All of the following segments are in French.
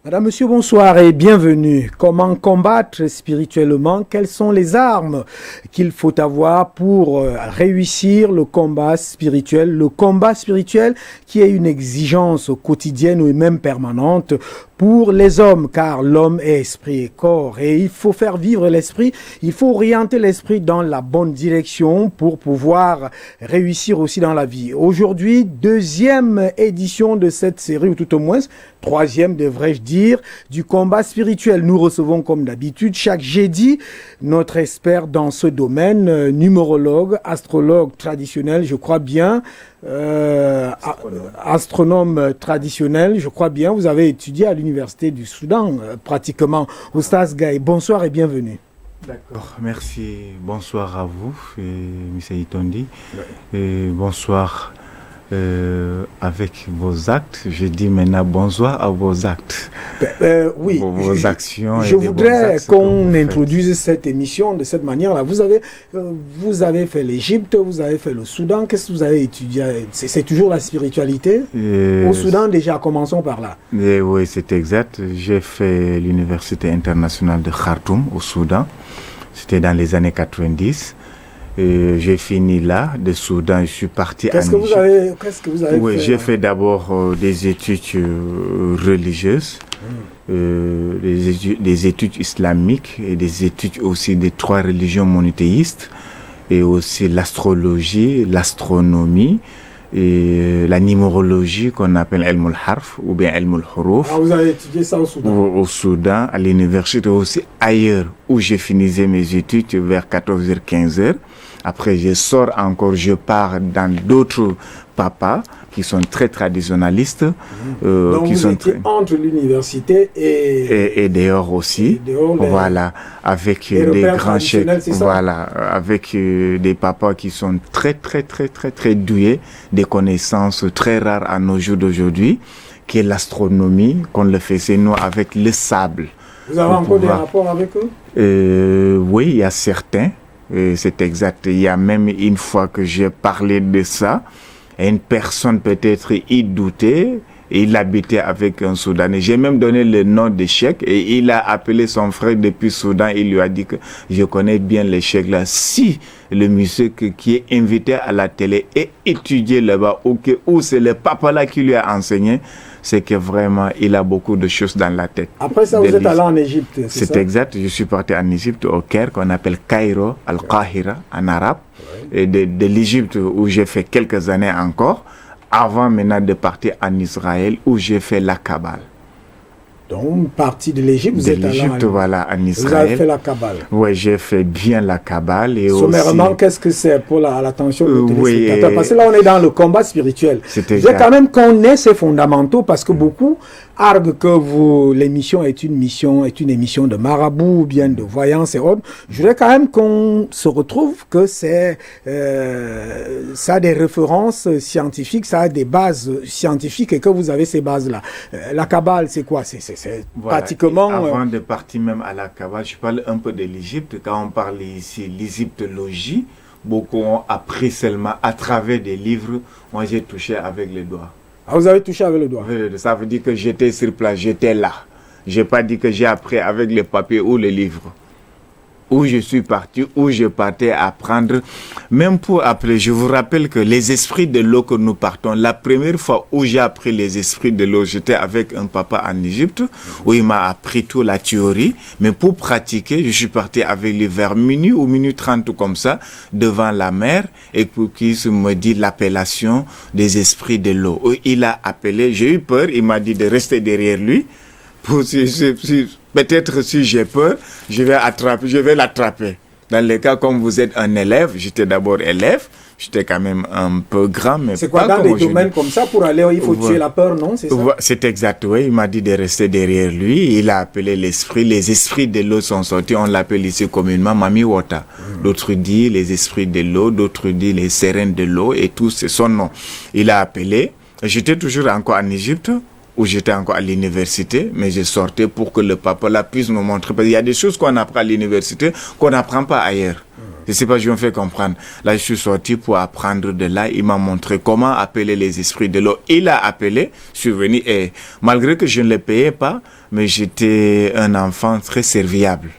Madame, Monsieur, bonsoir et bienvenue. Comment combattre spirituellement? Quelles sont les armes qu'il faut avoir pour réussir le combat spirituel? Le combat spirituel qui est une exigence quotidienne ou même permanente pour les hommes, car l'homme est esprit et corps. Et il faut faire vivre l'esprit, il faut orienter l'esprit dans la bonne direction pour pouvoir réussir aussi dans la vie. Aujourd'hui, deuxième édition de cette série, ou tout au moins troisième, devrais-je dire, du combat spirituel. Nous recevons comme d'habitude chaque jeudi notre expert dans ce domaine, numérologue, astrologue traditionnel, je crois bien, astronome traditionnel, je crois bien. Vous avez étudié à l'université du Soudan, pratiquement. Oustaz Gaye, bonsoir et bienvenue. D'accord, merci. Bonsoir à vous, M. Itondi. Et bonsoir avec vos actes. Je dis maintenant bonsoir à vos actes. Oui, vos actions. Je voudrais qu'on introduise cette émission de cette manière-là. Vous avez fait l'Égypte, vous avez fait le Soudan. Qu'est-ce que vous avez étudié? C'est toujours la spiritualité au Soudan déjà, commençons par là. Oui, c'est exact. J'ai fait l'Université internationale de Khartoum au Soudan. C'était dans les années 90. J'ai fini là, de Soudan, je suis parti en Égypte. Qu'est-ce que vous avez Oui, fait? j'ai fait d'abord des études religieuses, des études islamiques et des études aussi des trois religions monothéistes, et aussi l'astrologie, l'astronomie et la numérologie qu'on appelle Ilm al-Harf ou bien Ilm al-Huruf. Ah, vous avez étudié ça au Soudan? Au Soudan, à l'université aussi ailleurs, où j'ai fini mes études vers 14h, 15h. Après, je sors encore, je pars dans d'autres papas qui sont très traditionnalistes. Donc qui vous sont étiez entre l'université et dehors aussi. Voilà, avec des grands chefs. Voilà, avec des papas qui sont très doués, des connaissances très rares à nos jours d'aujourd'hui, qui est l'astronomie, qu'on le faisait nous avec le sable. Vous avez encore des rapports avec eux? Oui, il y a certains. C'est exact. Il y a même une fois que j'ai parlé de ça, une personne peut-être y doutait, et il habitait avec un Soudanais. J'ai même donné le nom de Cheikh et il a appelé son frère depuis Soudan. Il lui a dit que je connais bien les Cheikhs là. Si le monsieur qui est invité à la télé est étudié là-bas, ou c'est le papa là qui lui a enseigné, c'est que vraiment, il a beaucoup de choses dans la tête. Après ça, vous êtes allé en Égypte, c'est ça? C'est exact. Je suis parti en Égypte, au Caire, qu'on appelle Cairo, Al-Qahira, en arabe. Et de l'Égypte, où j'ai fait quelques années encore, avant maintenant de partir en Israël, où j'ai fait la Kabbale. Donc, partie de l'Égypte, vous êtes allé en Israël. Vous avez fait la Kabbale. Oui, j'ai fait bien la Kabbale. Et sommairement, aussi... qu'est-ce que c'est pour l'attention des téléspectateurs? Parce que là, on est dans le combat spirituel. Je veux quand même qu'on ait ces fondamentaux, parce que beaucoup arguent que l'émission est une émission de marabout, ou bien de voyance et autres. Je voudrais quand même qu'on se retrouve que ça a des références scientifiques, ça a des bases scientifiques, et que vous avez ces bases-là. La Kabbale, c'est quoi? C'est voilà. Pratiquement... Avant de partir même à la Kabbale, je parle un peu de l'Égypte. Quand on parle ici l'égyptologie, beaucoup ont appris seulement à travers des livres. Moi, j'ai touché avec les doigts. Ah, vous avez touché avec le doigt? Ça veut dire que j'étais sur place, j'étais là. Je n'ai pas dit que j'ai appris avec les papiers ou les livres. Où je suis parti, où je partais apprendre. Même pour appeler, je vous rappelle que les esprits de l'eau que nous partons, la première fois où j'ai appris les esprits de l'eau, j'étais avec un papa en Égypte, où il m'a appris toute la théorie. Mais pour pratiquer, je suis parti avec lui vers minuit ou minuit 30 comme ça, devant la mer, et pour qu'il me dise l'appellation des esprits de l'eau. Il a appelé, j'ai eu peur, il m'a dit de rester derrière lui. Peut-être si j'ai peur, je vais l'attraper. Dans le cas comme vous êtes un élève, j'étais d'abord élève, j'étais quand même un peu grand, mais c'est quoi, pas dans comme des domaines comme ça, pour aller, il faut tuer la peur, non? C'est ça? C'est exact, oui. Il m'a dit de rester derrière lui. Il a appelé l'esprit. Les esprits de l'eau sont sortis. On l'appelle ici communément Mami Wata. D'autres disent les esprits de l'eau, d'autres disent les sirènes de l'eau, et tout, c'est son nom. Il a appelé. J'étais toujours encore en Égypte, où j'étais encore à l'université, mais je sortais pour que le papa là puisse nous montrer. Parce qu'il y a des choses qu'on apprend à l'université qu'on n'apprend pas ailleurs. Je ne sais pas si je me fais comprendre. Là, je suis sorti pour apprendre de là. Il m'a montré comment appeler les esprits de l'eau. Il a appelé, je suis venu, et malgré que je ne les payais pas, mais j'étais un enfant très serviable.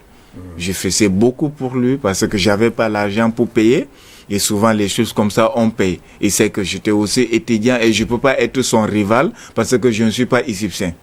Je faisais beaucoup pour lui parce que j'avais pas l'argent pour payer. Et souvent, les choses comme ça, on paye. Il sait que j'étais aussi étudiant et je ne peux pas être son rival parce que je ne suis pas égyptien.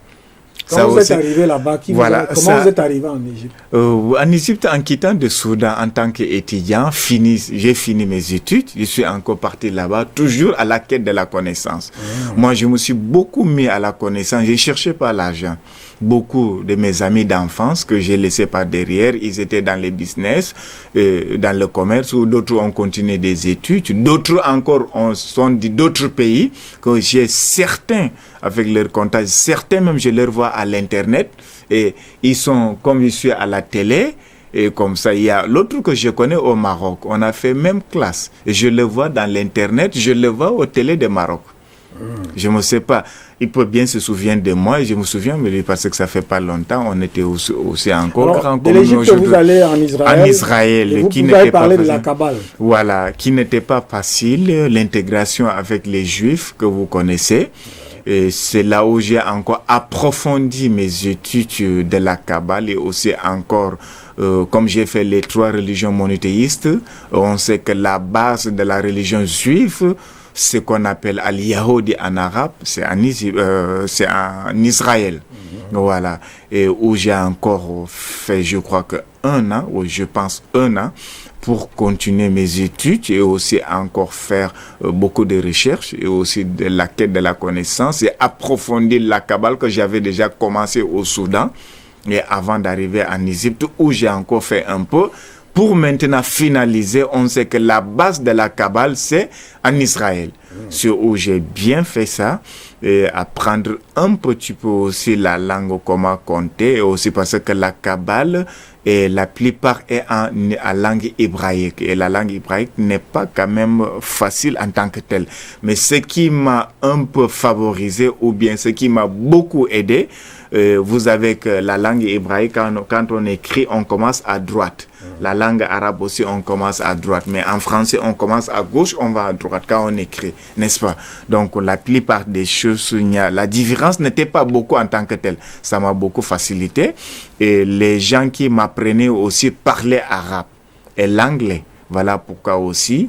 Quand vous êtes arrivé là-bas, comment vous êtes arrivé en Égypte? En Égypte, en quittant de Soudan en tant qu'étudiant, j'ai fini mes études. Je suis encore parti là-bas, toujours à la quête de la connaissance. Moi, je me suis beaucoup mis à la connaissance. Je ne cherchais pas l'argent. Beaucoup de mes amis d'enfance que j'ai laissés par derrière, ils étaient dans les business, dans le commerce, ou d'autres ont continué des études. D'autres encore sont d'autres pays que j'ai certains avec leurs contacts, certains même je les vois à l'internet et ils sont comme je suis à la télé. Et comme ça, il y a l'autre que je connais au Maroc. On a fait même classe. Et je le vois dans l'internet, je le vois au télé de Maroc. Je ne sais pas. Il peut bien se souvenir de moi. Et je me souviens, mais parce que ça fait pas longtemps, on était aussi encore grand. Alors, de l'Égypte, vous allez en Israël. En Israël, et vous pouvez parler de la Kabbale. Voilà, qui n'était pas facile. L'intégration avec les Juifs que vous connaissez. Et c'est là où j'ai encore approfondi mes études de la Kabbale et aussi encore, comme j'ai fait les 3 religions monothéistes, on sait que la base de la religion juive, ce qu'on appelle Al-Yahudi en arabe, c'est en Israël. Voilà. Et où j'ai encore fait, je crois que 1 an, ou je pense 1 an, pour continuer mes études et aussi encore faire beaucoup de recherches et aussi de la quête de la connaissance et approfondir la Kabbale que j'avais déjà commencé au Soudan et avant d'arriver en Égypte où j'ai encore fait un peu. Pour maintenant finaliser, on sait que la base de la Kabbale, c'est en Israël. C'est où j'ai bien fait ça, et apprendre un petit peu aussi la langue, comment compter, et aussi parce que la Kabbale, et la plupart est en langue hébraïque. Et la langue hébraïque n'est pas quand même facile en tant que telle. Mais ce qui m'a un peu favorisé, ou bien ce qui m'a beaucoup aidé, vous avez que la langue hébraïque, quand on écrit, on commence à droite. La langue arabe aussi, on commence à droite. Mais en français, on commence à gauche, on va à droite quand on écrit, n'est-ce pas? Donc, la plupart des choses, la différence n'était pas beaucoup en tant que telle. Ça m'a beaucoup facilité. Et les gens qui m'apprenaient aussi parlaient arabe et l'anglais. Voilà pourquoi aussi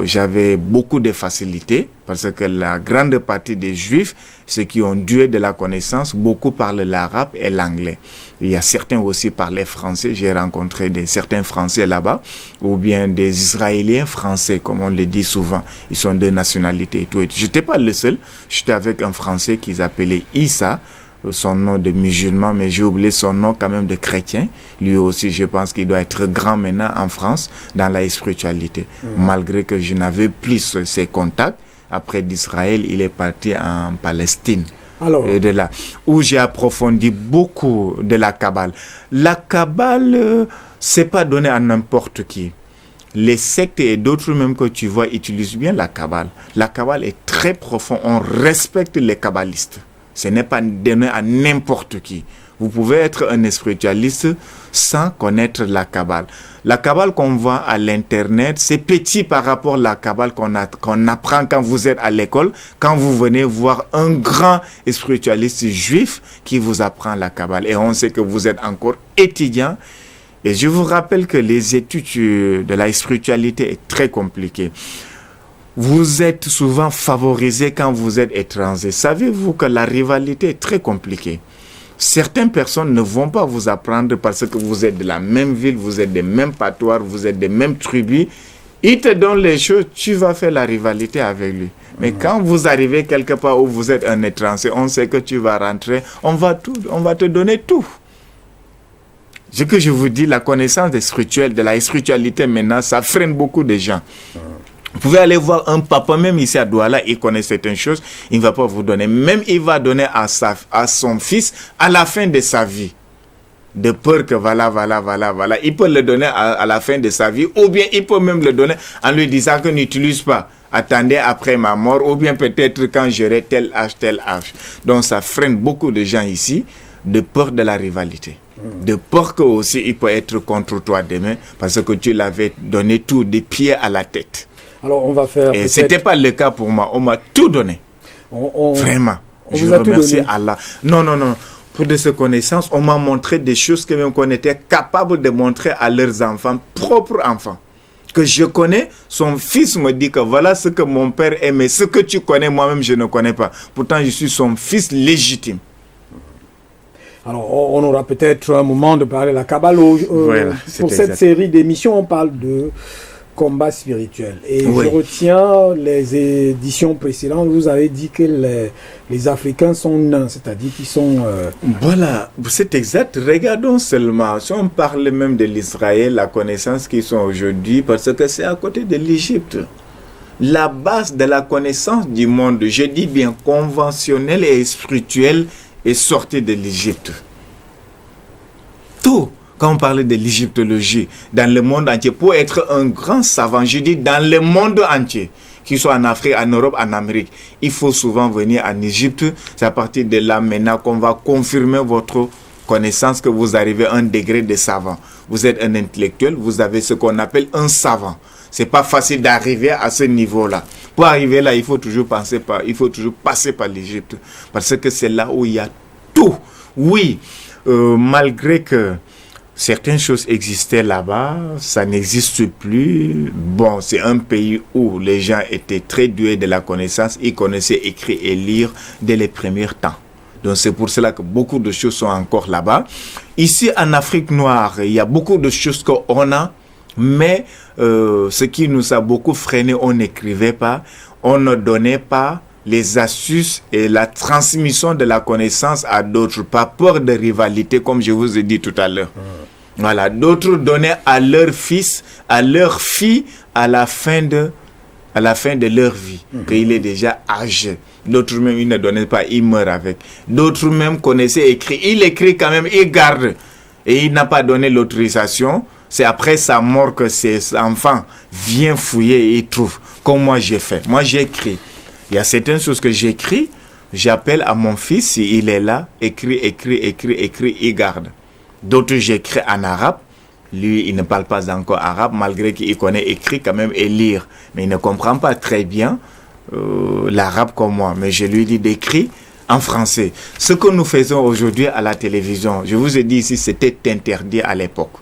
j'avais beaucoup de facilité parce que la grande partie des Juifs, ceux qui ont dû de la connaissance, beaucoup parlent l'arabe et l'anglais. Il y a certains aussi parlaient français. J'ai rencontré certains Français là-bas ou bien des Israéliens français, comme on le dit souvent. Ils sont de nationalité et tout. Je n'étais pas le seul. J'étais avec un Français qu'ils appelaient Issa. Son nom de musulman, mais j'ai oublié son nom quand même de chrétien. Lui aussi, je pense qu'il doit être grand maintenant en France dans la spiritualité. Malgré que je n'avais plus ses contacts, après d'Israël, il est parti en Palestine. Alors, de là, où j'ai approfondi beaucoup de la Kabbale. La Kabbale, c'est pas donné à n'importe qui. Les sectes et d'autres même que tu vois utilisent bien la Kabbale. La Kabbale est très profonde. On respecte les kabbalistes. Ce n'est pas donné à n'importe qui. Vous pouvez être un spiritualiste sans connaître la Kabbale. La Kabbale qu'on voit à l'internet, c'est petit par rapport à la Kabbale qu'on apprend quand vous êtes à l'école, quand vous venez voir un grand spiritualiste juif qui vous apprend la Kabbale. Et on sait que vous êtes encore étudiant. Et je vous rappelle que les études de la spiritualité est très compliquées. Vous êtes souvent favorisé quand vous êtes étranger. Savez-vous que la rivalité est très compliquée? Certaines personnes ne vont pas vous apprendre parce que vous êtes de la même ville, vous êtes des mêmes patois, vous êtes des mêmes tribus. Ils te donnent les choses, tu vas faire la rivalité avec lui. Mais quand vous arrivez quelque part où vous êtes un étranger, on sait que tu vas rentrer, on va te donner tout. Ce que je vous dis, la connaissance des spirituels, de la spiritualité maintenant, ça freine beaucoup de gens. Vous pouvez aller voir un papa, même ici à Douala, il connaît certaines choses, il ne va pas vous donner. Même il va donner à son fils à la fin de sa vie. De peur que voilà. Il peut le donner à la fin de sa vie, ou bien il peut même le donner en lui disant que n'utilise pas. Attendez après ma mort, ou bien peut-être quand j'aurai tel âge. Donc ça freine beaucoup de gens ici, de peur de la rivalité. De peur que aussi il peut être contre toi demain, parce que tu l'avais donné tout, des pieds à la tête. Alors on va faire. Et c'était pas le cas pour moi. On m'a tout donné. Vraiment. Je remercie Allah. Non. Pour de ces connaissances, on m'a montré des choses que même qu'on était capable de montrer à leurs enfants, propres enfants. Que je connais, son fils me dit que voilà ce que mon père aimait, ce que tu connais, moi-même je ne connais pas. Pourtant, je suis son fils légitime. Alors, on aura peut-être un moment de parler de la Kabbale. Voilà, pour cette série d'émissions, on parle de combat spirituel. Et je retiens les éditions précédentes, vous avez dit que les Africains sont nains, c'est-à-dire qu'ils sont... Voilà, c'est exact. Regardons seulement, si on parle même de l'Israël, la connaissance qu'ils sont aujourd'hui, parce que c'est à côté de l'Égypte. La base de la connaissance du monde, je dis bien conventionnelle et spirituelle, est sortie de l'Égypte. Tout. Quand on parlait de l'égyptologie, dans le monde entier, pour être un grand savant, je dis dans le monde entier, qu'il soit en Afrique, en Europe, en Amérique, il faut souvent venir en Égypte. C'est à partir de là maintenant qu'on va confirmer votre connaissance, que vous arrivez à un degré de savant. Vous êtes un intellectuel, vous avez ce qu'on appelle un savant. C'est pas facile d'arriver à ce niveau-là. Pour arriver là, il faut toujours passer par l'Égypte, parce que c'est là où il y a tout. Oui, malgré que certaines choses existaient là-bas, ça n'existe plus. Bon, c'est un pays où les gens étaient très doués de la connaissance. Ils connaissaient écrire et lire dès les premiers temps. Donc c'est pour cela que beaucoup de choses sont encore là-bas. Ici, en Afrique noire, il y a beaucoup de choses qu'on a, mais ce qui nous a beaucoup freiné, on n'écrivait pas, on ne donnait pas les astuces et la transmission de la connaissance à d'autres, par peur de rivalité, comme je vous ai dit tout à l'heure. Voilà, d'autres donnaient à leurs fils, à leurs filles, à la fin de leur vie, qu'il est déjà âgé. D'autres même, ils ne donnaient pas, ils meurent avec. D'autres même connaissaient écrit. Il écrit quand même, il garde. Et il n'a pas donné l'autorisation. C'est après sa mort que ses enfants viennent fouiller et ils trouvent. Comme moi j'ai fait. Moi j'ai écrit. Il y a certaines choses que j'écris. J'appelle à mon fils, il est là, écrit, il garde. D'autres j'écris en arabe. Lui, il ne parle pas encore arabe, malgré qu'il connaît écrire quand même et lire. Mais il ne comprend pas très bien l'arabe comme moi. Mais je lui dis d'écrire en français. Ce que nous faisons aujourd'hui à la télévision, je vous ai dit ici, c'était interdit à l'époque.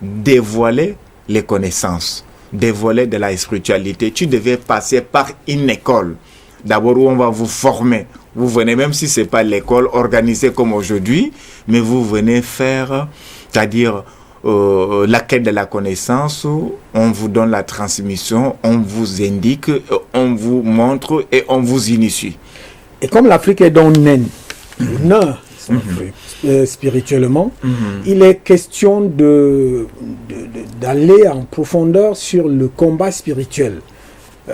Dévoiler les connaissances, dévoiler de la spiritualité. Tu devais passer par une école. D'abord où on va vous former. Vous venez, même si ce n'est pas l'école organisée comme aujourd'hui, mais vous venez faire, c'est-à-dire la quête de la connaissance, on vous donne la transmission, on vous indique, on vous montre et on vous initie. Et comme l'Afrique est donc naine, spirituellement, il est question d'aller en profondeur sur le combat spirituel.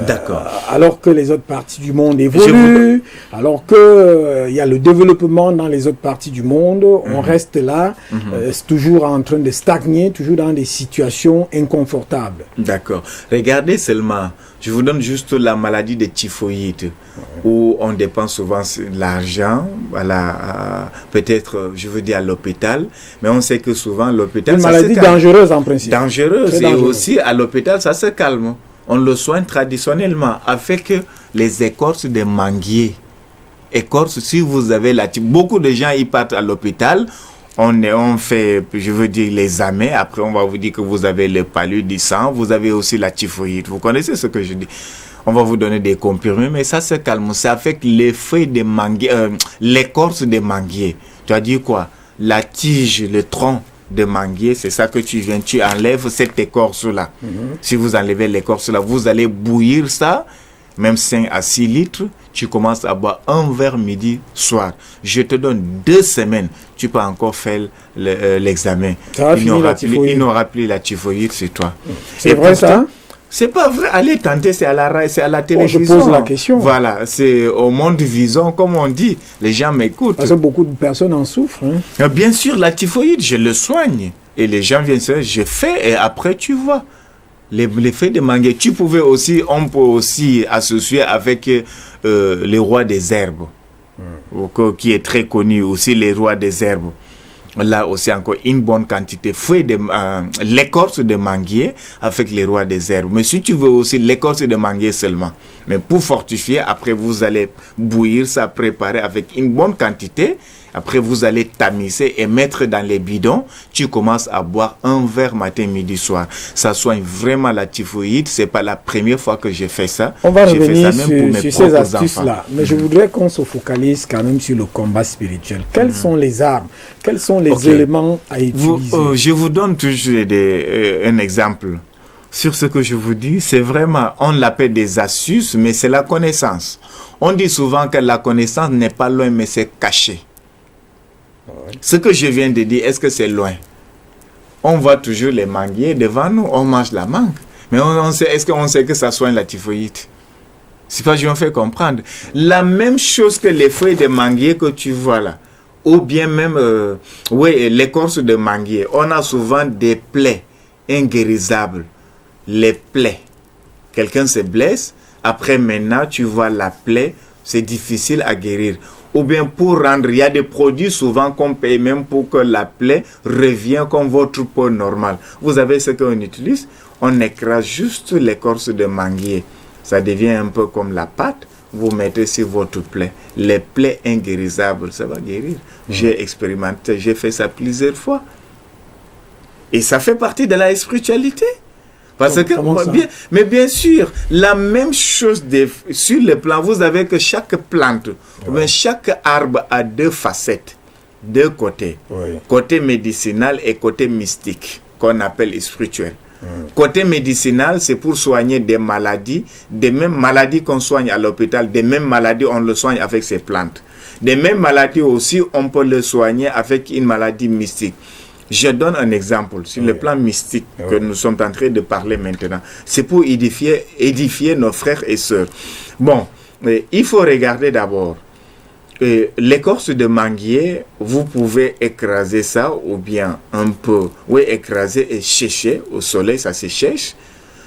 D'accord. Alors que les autres parties du monde évoluent, alors que y a le développement dans les autres parties du monde, on reste là, c'est toujours en train de stagner, toujours dans des situations inconfortables. D'accord. Regardez seulement, je vous donne juste la maladie de typhoïde, où on dépense souvent l'argent, voilà, peut-être, je veux dire à l'hôpital, mais on sait que souvent l'hôpital... Une maladie dangereuse en principe. Dangereuse, et aussi à l'hôpital, ça se calme. On le soigne traditionnellement avec les écorces de manguier. Écorces, si vous avez beaucoup de gens ils partent à l'hôpital, on fait, je veux dire, les amais. Après, on va vous dire que vous avez le paludisme, vous avez aussi la typhoïde. Vous connaissez ce que je dis? On va vous donner des comprimés, mais ça se calme. C'est avec les feuilles de manguier, l'écorce de manguier. Tu as dit quoi? La tige, le tronc de manguier, c'est ça que tu enlèves cette écorce-là. Si vous enlevez l'écorce-là, vous allez bouillir ça, même 5 à 6 litres, tu commences à boire un verre midi, soir. Je te donne 2 semaines, tu peux encore faire l'examen. Il n'aura plus la typhoïde, c'est toi. C'est vrai ça? C'est pas vrai. Allez tenter, c'est à la télévision. Je pose la question. Voilà, c'est au monde vivant, comme on dit. Les gens m'écoutent. Parce que beaucoup de personnes en souffrent. Hein. Bien sûr, la typhoïde, je le soigne. Et les gens viennent se dire, je fais, et après tu vois. Les feuilles de manguier, on peut aussi associer avec les rois des herbes, qui est très connu aussi, les rois des herbes. Là aussi encore une bonne quantité l'écorce de manguier avec les rois des herbes. Mais si tu veux aussi l'écorce de manguier seulement, mais pour fortifier, après vous allez bouillir ça, préparer avec une bonne quantité. Après, vous allez tamiser et mettre dans les bidons. Tu commences à boire un verre matin, midi, soir. Ça soigne vraiment la typhoïde. C'est pas la première fois que j'ai fait ça. On va revenir sur ces astuces-là. Mais je voudrais qu'on se focalise quand même sur le combat spirituel. Quelles sont les armes? Quels sont les éléments à utiliser? Je vous donne toujours un exemple. Sur ce que je vous dis, c'est vraiment, on l'appelle des astuces, mais c'est la connaissance. On dit souvent que la connaissance n'est pas loin, mais c'est caché. Ce que je viens de dire, est-ce que c'est loin? On voit toujours les manguiers devant nous, on mange la mangue. Mais est-ce qu'on sait que ça soigne la typhoïde? C'est pas, je me fais comprendre. La même chose que les feuilles de manguier que tu vois là, ou bien même l'écorce de manguier, on a souvent des plaies inguérissables. Les plaies. Quelqu'un se blesse, après maintenant tu vois la plaie, c'est difficile à guérir. Ou bien pour rendre, il y a des produits souvent qu'on paye même pour que la plaie revienne comme votre peau normale. Vous avez ce qu'on utilise, on écrase juste l'écorce de manguier. Ça devient un peu comme la pâte, vous mettez sur votre plaie. Les plaies inguérissables, ça va guérir. J'ai expérimenté, j'ai fait ça plusieurs fois. Et ça fait partie de la spiritualité. Parce que, bien sûr, la même chose sur le plan, vous avez que chaque plante, chaque arbre a 2 facettes, 2 côtés. Côté médicinal et côté mystique, qu'on appelle spirituel. Côté médicinal, c'est pour soigner des maladies, des mêmes maladies qu'on soigne à l'hôpital, des mêmes maladies, on le soigne avec ces plantes. Des mêmes maladies aussi, on peut le soigner avec une maladie mystique. Je donne un exemple sur le plan mystique que nous sommes en train de parler maintenant. C'est pour édifier nos frères et sœurs. Bon, il faut regarder d'abord. L'écorce de manguier, vous pouvez écraser ça ou bien un peu, écraser et sécher au soleil, ça se sèche.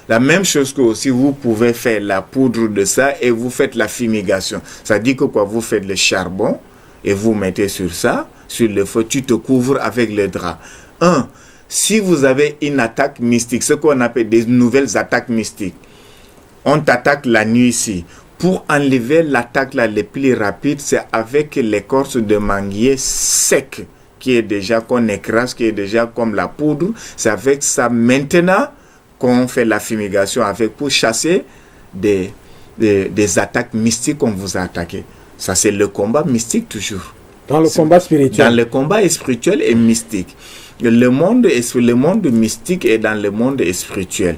La même chose que aussi vous pouvez faire la poudre de ça et vous faites la fumigation. Ça dit que quoi, vous faites le charbon et vous mettez sur ça. Sur le feu, tu te couvres avec le drap. Si vous avez une attaque mystique, ce qu'on appelle des nouvelles attaques mystiques, on t'attaque la nuit ici. Pour enlever l'attaque la plus rapide, c'est avec l'écorce de manguier sec, qui est déjà qu'on écrase, qui est déjà comme la poudre. C'est avec ça maintenant qu'on fait la fumigation avec pour chasser des attaques mystiques qu'on vous a attaquées. Ça, c'est le combat mystique toujours. Dans le combat spirituel. Dans le combat spirituel et mystique. Le monde mystique est dans le monde spirituel.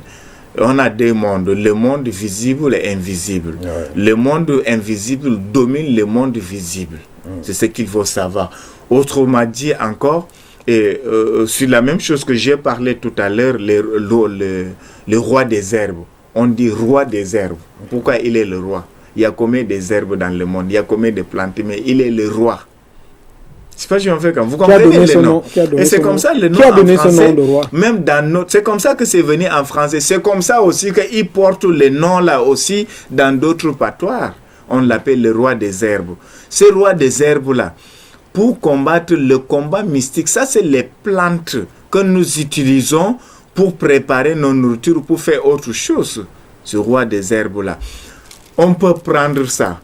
On a 2 mondes, le monde visible et invisible. Le monde invisible domine le monde visible. C'est ce qu'il faut savoir. Autrement dit encore, sur la même chose que j'ai parlé tout à l'heure, le roi des herbes. On dit roi des herbes. Pourquoi il est le roi? Il y a combien des herbes dans le monde? Il y a combien de plantes? Mais il est le roi. C'est pas je fais comme vous comprenez le nom. Et c'est comme ça le nom en français. Même dans notre, c'est comme ça que c'est venu en français. C'est comme ça aussi qu'il porte le nom là aussi dans d'autres patois. On l'appelle le roi des herbes. Ce roi des herbes là, pour combattre le combat mystique, ça c'est les plantes que nous utilisons pour préparer nos nourritures, pour faire autre chose. Ce roi des herbes là, on peut prendre ça,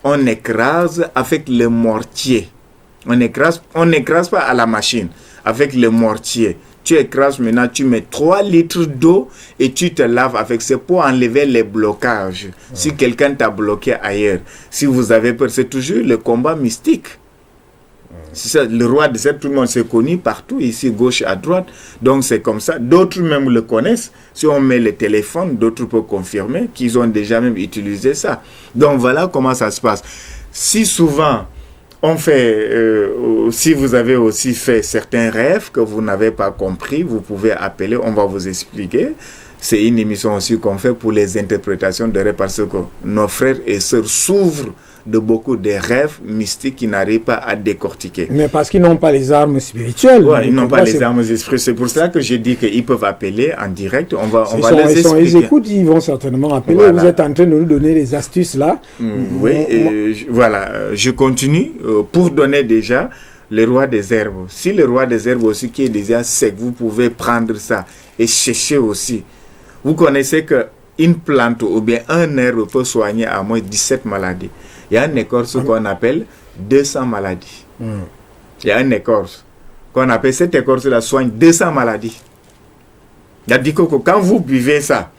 on écrase avec le mortier. On n'écrase pas à la machine, avec le mortier. Tu écrases maintenant, tu mets 3 litres d'eau et tu te laves avec ça pour enlever les blocages. Si quelqu'un t'a bloqué ailleurs, si vous avez peur, c'est toujours le combat mystique. C'est ça, le roi des herbes, tout le monde s'est connu partout, ici, gauche à droite. Donc c'est comme ça. D'autres même le connaissent. Si on met le téléphone, d'autres peuvent confirmer qu'ils ont déjà même utilisé ça. Donc voilà comment ça se passe. Si souvent on fait, si vous avez aussi fait certains rêves que vous n'avez pas compris, vous pouvez appeler, on va vous expliquer. C'est une émission aussi qu'on fait pour les interprétations de rêves parce que nos frères et sœurs s'ouvrent de beaucoup de rêves mystiques qui n'arrivent pas à décortiquer. Mais parce qu'ils n'ont pas les armes spirituelles. Ouais, ils n'ont pas les armes spirituelles. C'est pour ça que j'ai dit qu'ils peuvent appeler en direct. On va les expliquer. Ils écoutent, ils vont certainement appeler. Voilà. Vous êtes en train de nous donner les astuces là. Oui, voilà. Je continue pour donner déjà le roi des herbes. Si le roi des herbes aussi qui est déjà sec, vous pouvez prendre ça et chercher aussi. Vous connaissez qu'une plante ou bien un herbe peut soigner à moins 17 maladies. Il y a une écorce qu'on appelle 200 maladies. Il y a une écorce qu'on appelle, cette écorce-là soigne 200 maladies. C'est-à-dire que quand vous buvez ça,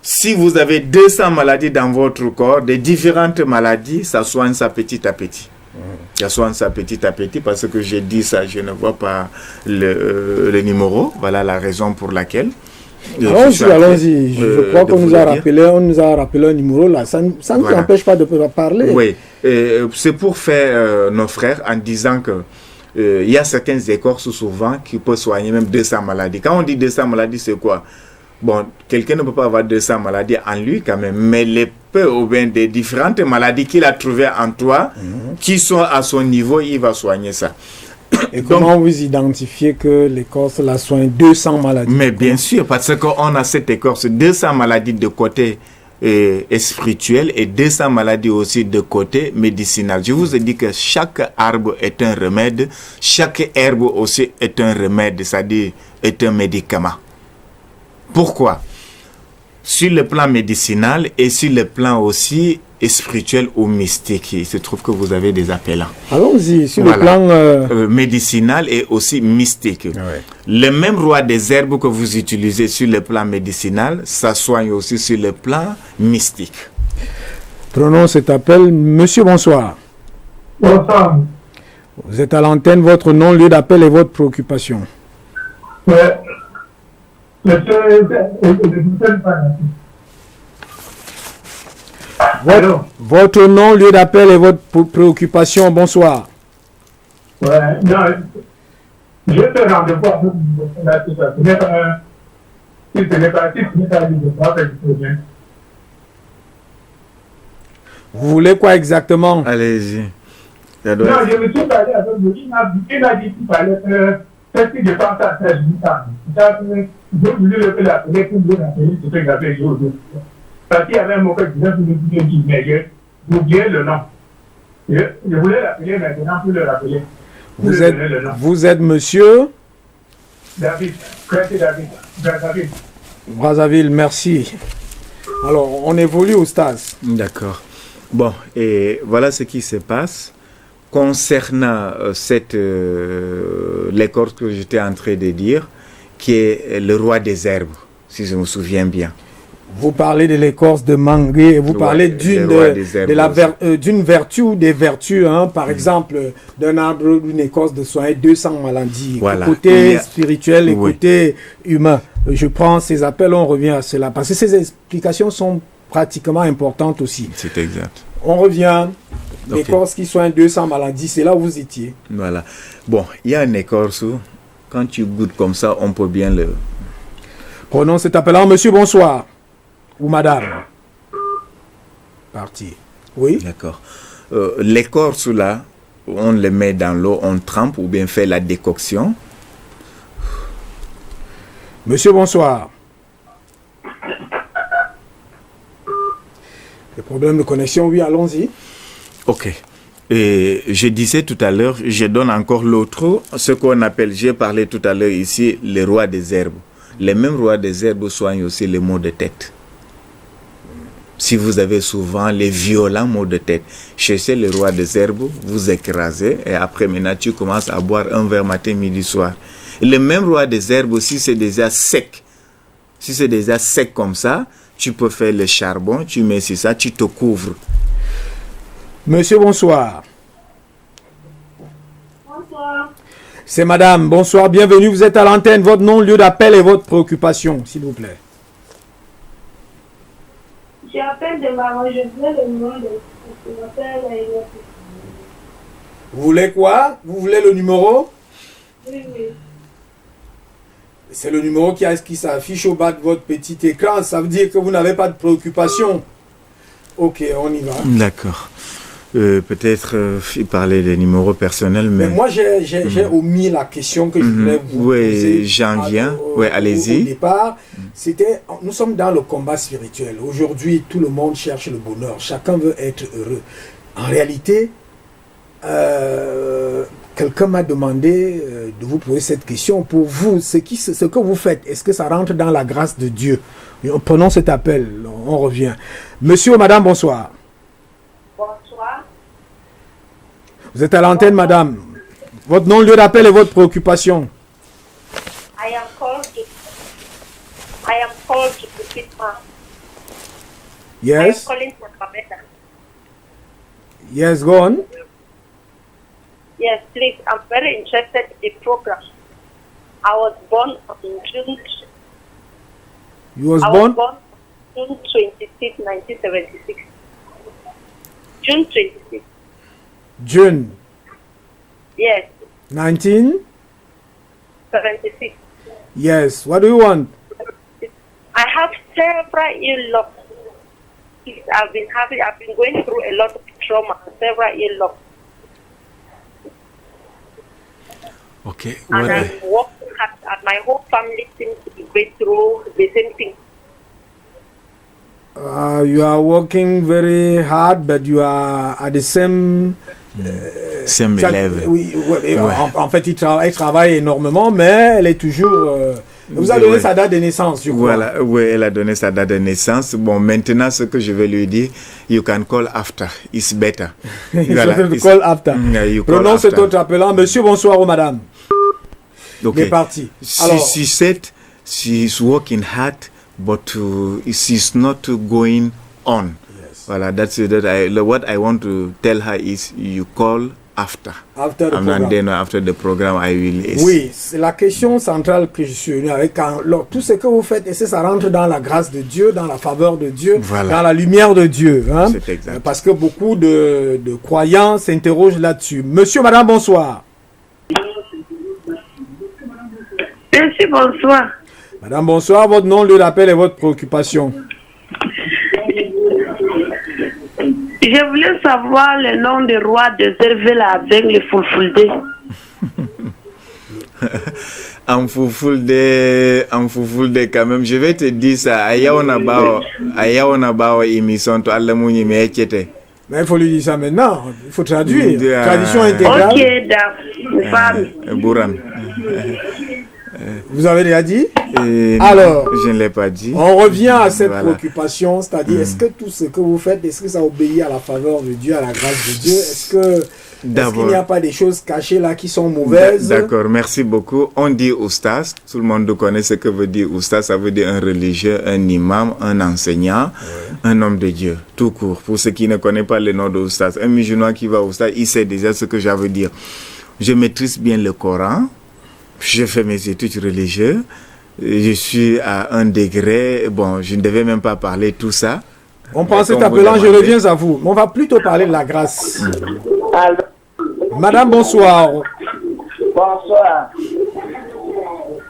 si vous avez 200 maladies dans votre corps, des différentes maladies, ça soigne ça petit à petit. Ça soigne ça petit à petit parce que j'ai dit ça, je ne vois pas le numéro. Voilà la raison pour laquelle. Allons-y. Je crois qu'on nous a rappelé un numéro là. Ça ne nous empêche pas de parler. Oui, c'est pour faire nos frères en disant que il y a certaines écorces souvent qui peuvent soigner même 200 maladies. Quand on dit 200 maladies, c'est quoi? Bon, quelqu'un ne peut pas avoir 200 maladies en lui quand même, mais les peu ou bien des différentes maladies qu'il a trouvées en toi, qui sont à son niveau, il va soigner ça. Et comment vous identifiez que l'écorce la soigne 200 maladies? Mais bien sûr, parce qu'on a cette écorce, 200 maladies de côté spirituel et 200 maladies aussi de côté médicinal. Je vous ai dit que chaque arbre est un remède, chaque herbe aussi est un remède, c'est-à-dire est un médicament. Pourquoi? Sur le plan médicinal et sur le plan aussi spirituel ou mystique. Il se trouve que vous avez des appelants. Allons-y, sur le plan médicinal et aussi mystique. Ouais. Le même roi des herbes que vous utilisez sur le plan médicinal, ça soigne aussi sur le plan mystique. Prenons cet appel. Monsieur, bonsoir. Bonsoir. Vous êtes à l'antenne, votre nom, lieu d'appel et votre préoccupation. Votre nom, lieu d'appel et votre préoccupation. Bonsoir. Ouais, non, je te rendez-vous avec si ce n'est pas Vous voulez quoi exactement? Allez-y. Non, je me suis parlé avec lui. Il m'a dit qu'il fallait ce que je pense à faire. Je voulais l'appeler pour vous rappeler ce que j'avais dit aujourd'hui. Parce qu'il y avait un mot que je disais pour me dire, mais j'ai oublié le nom. Je voulais l'appeler maintenant pour le rappeler. Vous êtes monsieur David, David, Brazzaville. Brazzaville, merci. Alors, on évolue au stade. D'accord. Bon, et voilà ce qui se passe. Concernant l'écorce que j'étais en train de dire, qui est le roi des herbes, si je me souviens bien. Vous parlez de l'écorce de manguier, vous parlez d'une vertu ou des vertus, hein, par exemple, d'un arbre ou d'une écorce de soigner 200 maladies. Voilà. Côté spirituel et côté humain. Je prends ces appels, on revient à cela. Parce que ces explications sont pratiquement importantes aussi. C'est exact. On revient. L'écorce qui soigne 200 maladies, c'est là où vous étiez. Voilà. Bon, il y a une écorce où, quand tu goûtes comme ça, on peut bien le... Prenons cet appelant. Monsieur, bonsoir. Ou madame. Parti. Oui. D'accord. L'écorce là, on le met dans l'eau, on trempe ou bien fait la décoction. Monsieur, bonsoir. Des problèmes de connexion, oui, allons-y. Ok. Et je disais tout à l'heure, je donne encore l'autre, ce qu'on appelle, j'ai parlé tout à l'heure ici, le roi des herbes. Les mêmes rois des herbes soignent aussi les maux de tête. Si vous avez souvent les violents maux de tête, cherchez le roi des herbes, vous écrasez et après maintenant tu commences à boire un verre matin, midi, soir. Et le même roi des herbes, si c'est déjà sec, comme ça, tu peux faire le charbon, tu mets sur ça, tu te couvres. Monsieur, bonsoir. Bonsoir. C'est madame. Bonsoir, bienvenue. Vous êtes à l'antenne. Votre nom, lieu d'appel et votre préoccupation, s'il vous plaît. J'appelle de Maman, je veux le nom de Vous voulez quoi? Vous voulez le numéro? Oui. C'est le numéro qui s'affiche au bas de votre petit écran. Ça veut dire que vous n'avez pas de préoccupation. Ok, on y va. D'accord. Peut-être il parlait des numéros personnels, mais moi j'ai omis la question que je voulais vous poser. Oui, j'en viens. Oui, allez-y. Au départ, nous sommes dans le combat spirituel. Aujourd'hui, tout le monde cherche le bonheur. Chacun veut être heureux. En réalité, quelqu'un m'a demandé de vous poser cette question. Pour vous, ce que vous faites, est-ce que ça rentre dans la grâce de Dieu? Prenons cet appel, on revient. Monsieur ou madame, bonsoir. Bonsoir. Vous êtes à l'antenne, madame. Votre nom, lieu d'appel et votre préoccupation. I am called to Kupitma. Yes. I am calling for Kabeta. Yes, go on. Yes, please. I'm very interested in the program. I was born in June. You was I born? was born June 26, 1976. June 26. June Yes, 1976. Yes. What do you want? I have several ill luck. I've been going through a lot of trauma, several ill luck. Okay. And I'm working hard, and my whole family seems to be going through the same thing. You are working very hard, but you are at the same level. Oui, en fait, il travaille énormément, mais elle est toujours... vous avez donné sa date de naissance, je crois. Voilà, oui, elle a donné sa date de naissance. Bon, maintenant, ce que je vais lui dire, you can call after, it's better. Voilà, call after. Prenons cet autre appelant. Monsieur, bonsoir, ou madame. Okay. Il est parti. She said she's working hard, but she's not going on. Yes. Voilà, that's what I want to tell her is you call after the program. Then after the program, I will. Oui, c'est la question centrale que je suis venu avec. Tout ce que vous faites, est-ce que ça rentre dans la grâce de Dieu, dans la faveur de Dieu, dans la lumière de Dieu, hein? C'est exact. Parce que beaucoup de croyants s'interrogent là-dessus. Monsieur, madame, bonsoir. Monsieur, bonsoir. Madame, bonsoir. Votre nom, lieu d'appel et votre préoccupation. Je voulais savoir le nom du roi de Zervela avec le Fulfulde. En Fulfulde quand même, je vais te dire ça. Ayaona bao émission to alla muni me ekete. Mais il faut lui dire ça maintenant. Il faut traduire. Tradition intégrale. Ok, d'accord. Bouran. Vous avez déjà dit? Alors, je ne l'ai pas dit. On revient à cette préoccupation, c'est-à-dire est-ce que tout ce que vous faites, est-ce que ça obéit à la faveur de Dieu, à la grâce de Dieu? Est-ce qu'il n'y a pas des choses cachées là qui sont mauvaises? D'accord, merci beaucoup. On dit oustas, tout le monde connaît ce que veut dire oustas, ça veut dire un religieux, un imam, un enseignant, un homme de Dieu, tout court. Pour ceux qui ne connaissent pas le nom de oustas, un musulman qui va oustas, il sait déjà ce que ça veut dire. Je maîtrise bien le Coran. Je fais mes études religieuses. Je suis à un degré. Bon, je ne devais même pas parler tout ça. On pensait appelant, je reviens à vous. On va plutôt parler de la grâce. Allô? Madame, bonsoir. Bonsoir.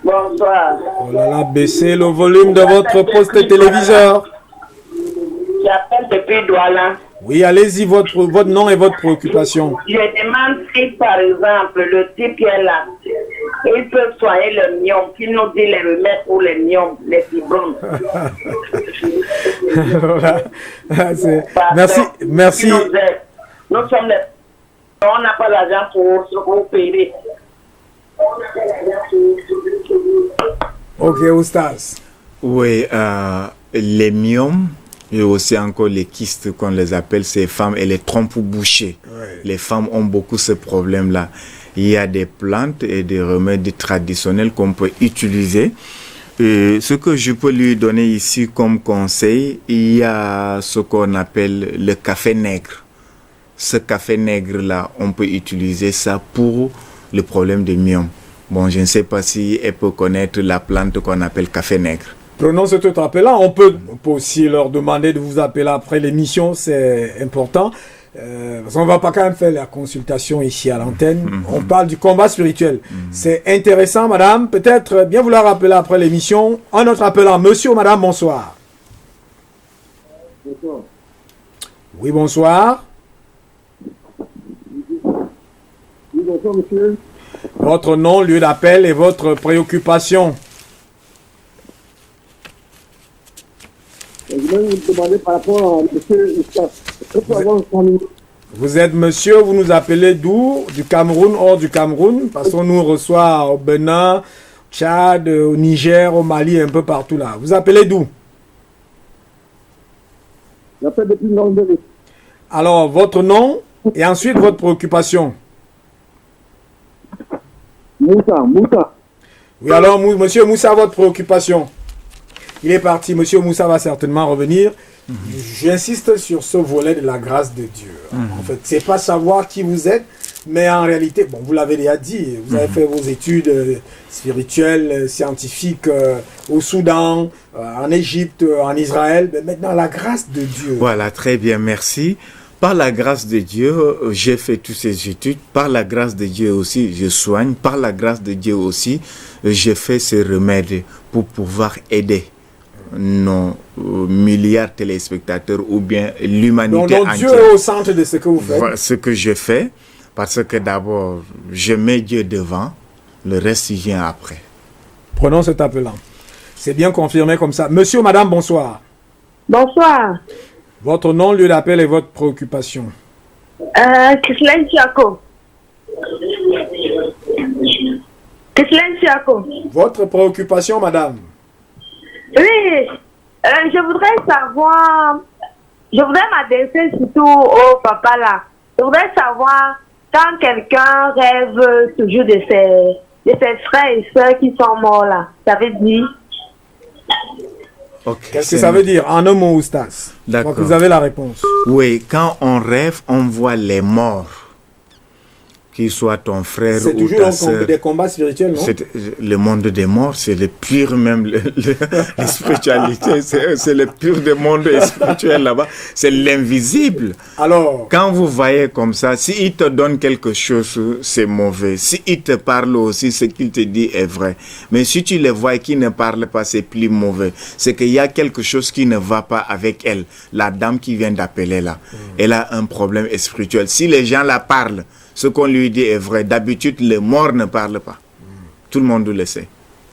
Bonsoir. Oh là là, baissez le volume de votre poste téléviseur. J'appelle depuis Douala. Oui, allez-y, votre nom et votre préoccupation. Je demande si, par exemple, le type qui est là, il peut soigner le myome, qui nous dit les remèdes pour les myomes, les fibromes. Merci. Nous sommes les... On n'a pas l'argent pour payer. Ok, Oustas. Oui, les myomes, et aussi encore les kystes qu'on les appelle, ces femmes, et les trompes bouchées. Ouais. Les femmes ont beaucoup ce problème-là. Il y a des plantes et des remèdes traditionnels qu'on peut utiliser. Ce que je peux lui donner ici comme conseil, il y a ce qu'on appelle le café nègre. Ce café nègre-là, on peut utiliser ça pour le problème de myome. Bon, je ne sais pas si elle peut connaître la plante qu'on appelle café nègre. Prenons cet autre appel-là. On peut aussi leur demander de vous appeler après l'émission, c'est important. Parce qu'on ne va pas quand même faire la consultation ici à l'antenne. On parle du combat spirituel. C'est intéressant, madame. Peut-être bien vouloir appeler après l'émission. Un autre appelant. Monsieur ou madame, bonsoir. Bonsoir. Oui, bonsoir. Oui, bonsoir, monsieur. Votre nom, lieu d'appel et votre préoccupation. Je vais vous demander par rapport à monsieur Oustas. Vous êtes monsieur, vous nous appelez d'où? Du Cameroun, hors du Cameroun? Parce qu'on nous reçoit au Bénin, au Tchad, au Niger, au Mali, un peu partout là. Vous appelez d'où? J'appelle depuis Londres. Alors, votre nom et ensuite votre préoccupation. Moussa. Oui, alors, monsieur Moussa, votre préoccupation. Il est parti. Monsieur Moussa va certainement revenir. J'insiste sur ce volet de la grâce de Dieu. En fait, c'est pas savoir qui vous êtes, mais en réalité, bon, vous l'avez déjà dit, vous avez fait vos études spirituelles, scientifiques au Soudan, en Égypte, en Israël. Mais maintenant, la grâce de Dieu. Voilà, très bien, merci. Par la grâce de Dieu, j'ai fait toutes ces études. Par la grâce de Dieu aussi, je soigne. Par la grâce de Dieu aussi, j'ai fait ces remèdes pour pouvoir aider nos milliards de téléspectateurs ou bien l'humanité donc entière. Dieu est au centre de ce que vous faites. Voilà ce que je fais, parce que d'abord, je mets Dieu devant, le reste il vient après. Prenons cet appelant. C'est bien confirmé comme ça. Monsieur ou madame, bonsoir. Bonsoir. Votre nom, lieu d'appel et votre préoccupation. Christine Chiako. Votre préoccupation, madame. Oui, je voudrais m'adresser surtout au papa là. Je voudrais savoir quand quelqu'un rêve toujours de ses frères et sœurs qui sont morts là. Ça veut dire? Okay, qu'est-ce que ça veut dire en un mot, Oustas? D'accord. Donc vous avez la réponse. Oui, quand on rêve, on voit les morts. Qu'il soit ton frère ou ta sœur. C'est toujours des combats spirituels, non? Le monde des morts, c'est le pur même, la spiritualité, c'est le pur des mondes spirituels là-bas. C'est l'invisible. Alors, quand vous voyez comme ça, s'il te donne quelque chose, c'est mauvais. S'il te parle aussi, ce qu'il te dit est vrai. Mais si tu le vois et qu'il ne parle pas, c'est plus mauvais. C'est qu'il y a quelque chose qui ne va pas avec elle. La dame qui vient d'appeler là, elle a un problème spirituel. Si les gens la parlent, ce qu'on lui dit est vrai. D'habitude, les morts ne parlent pas. Tout le monde le sait.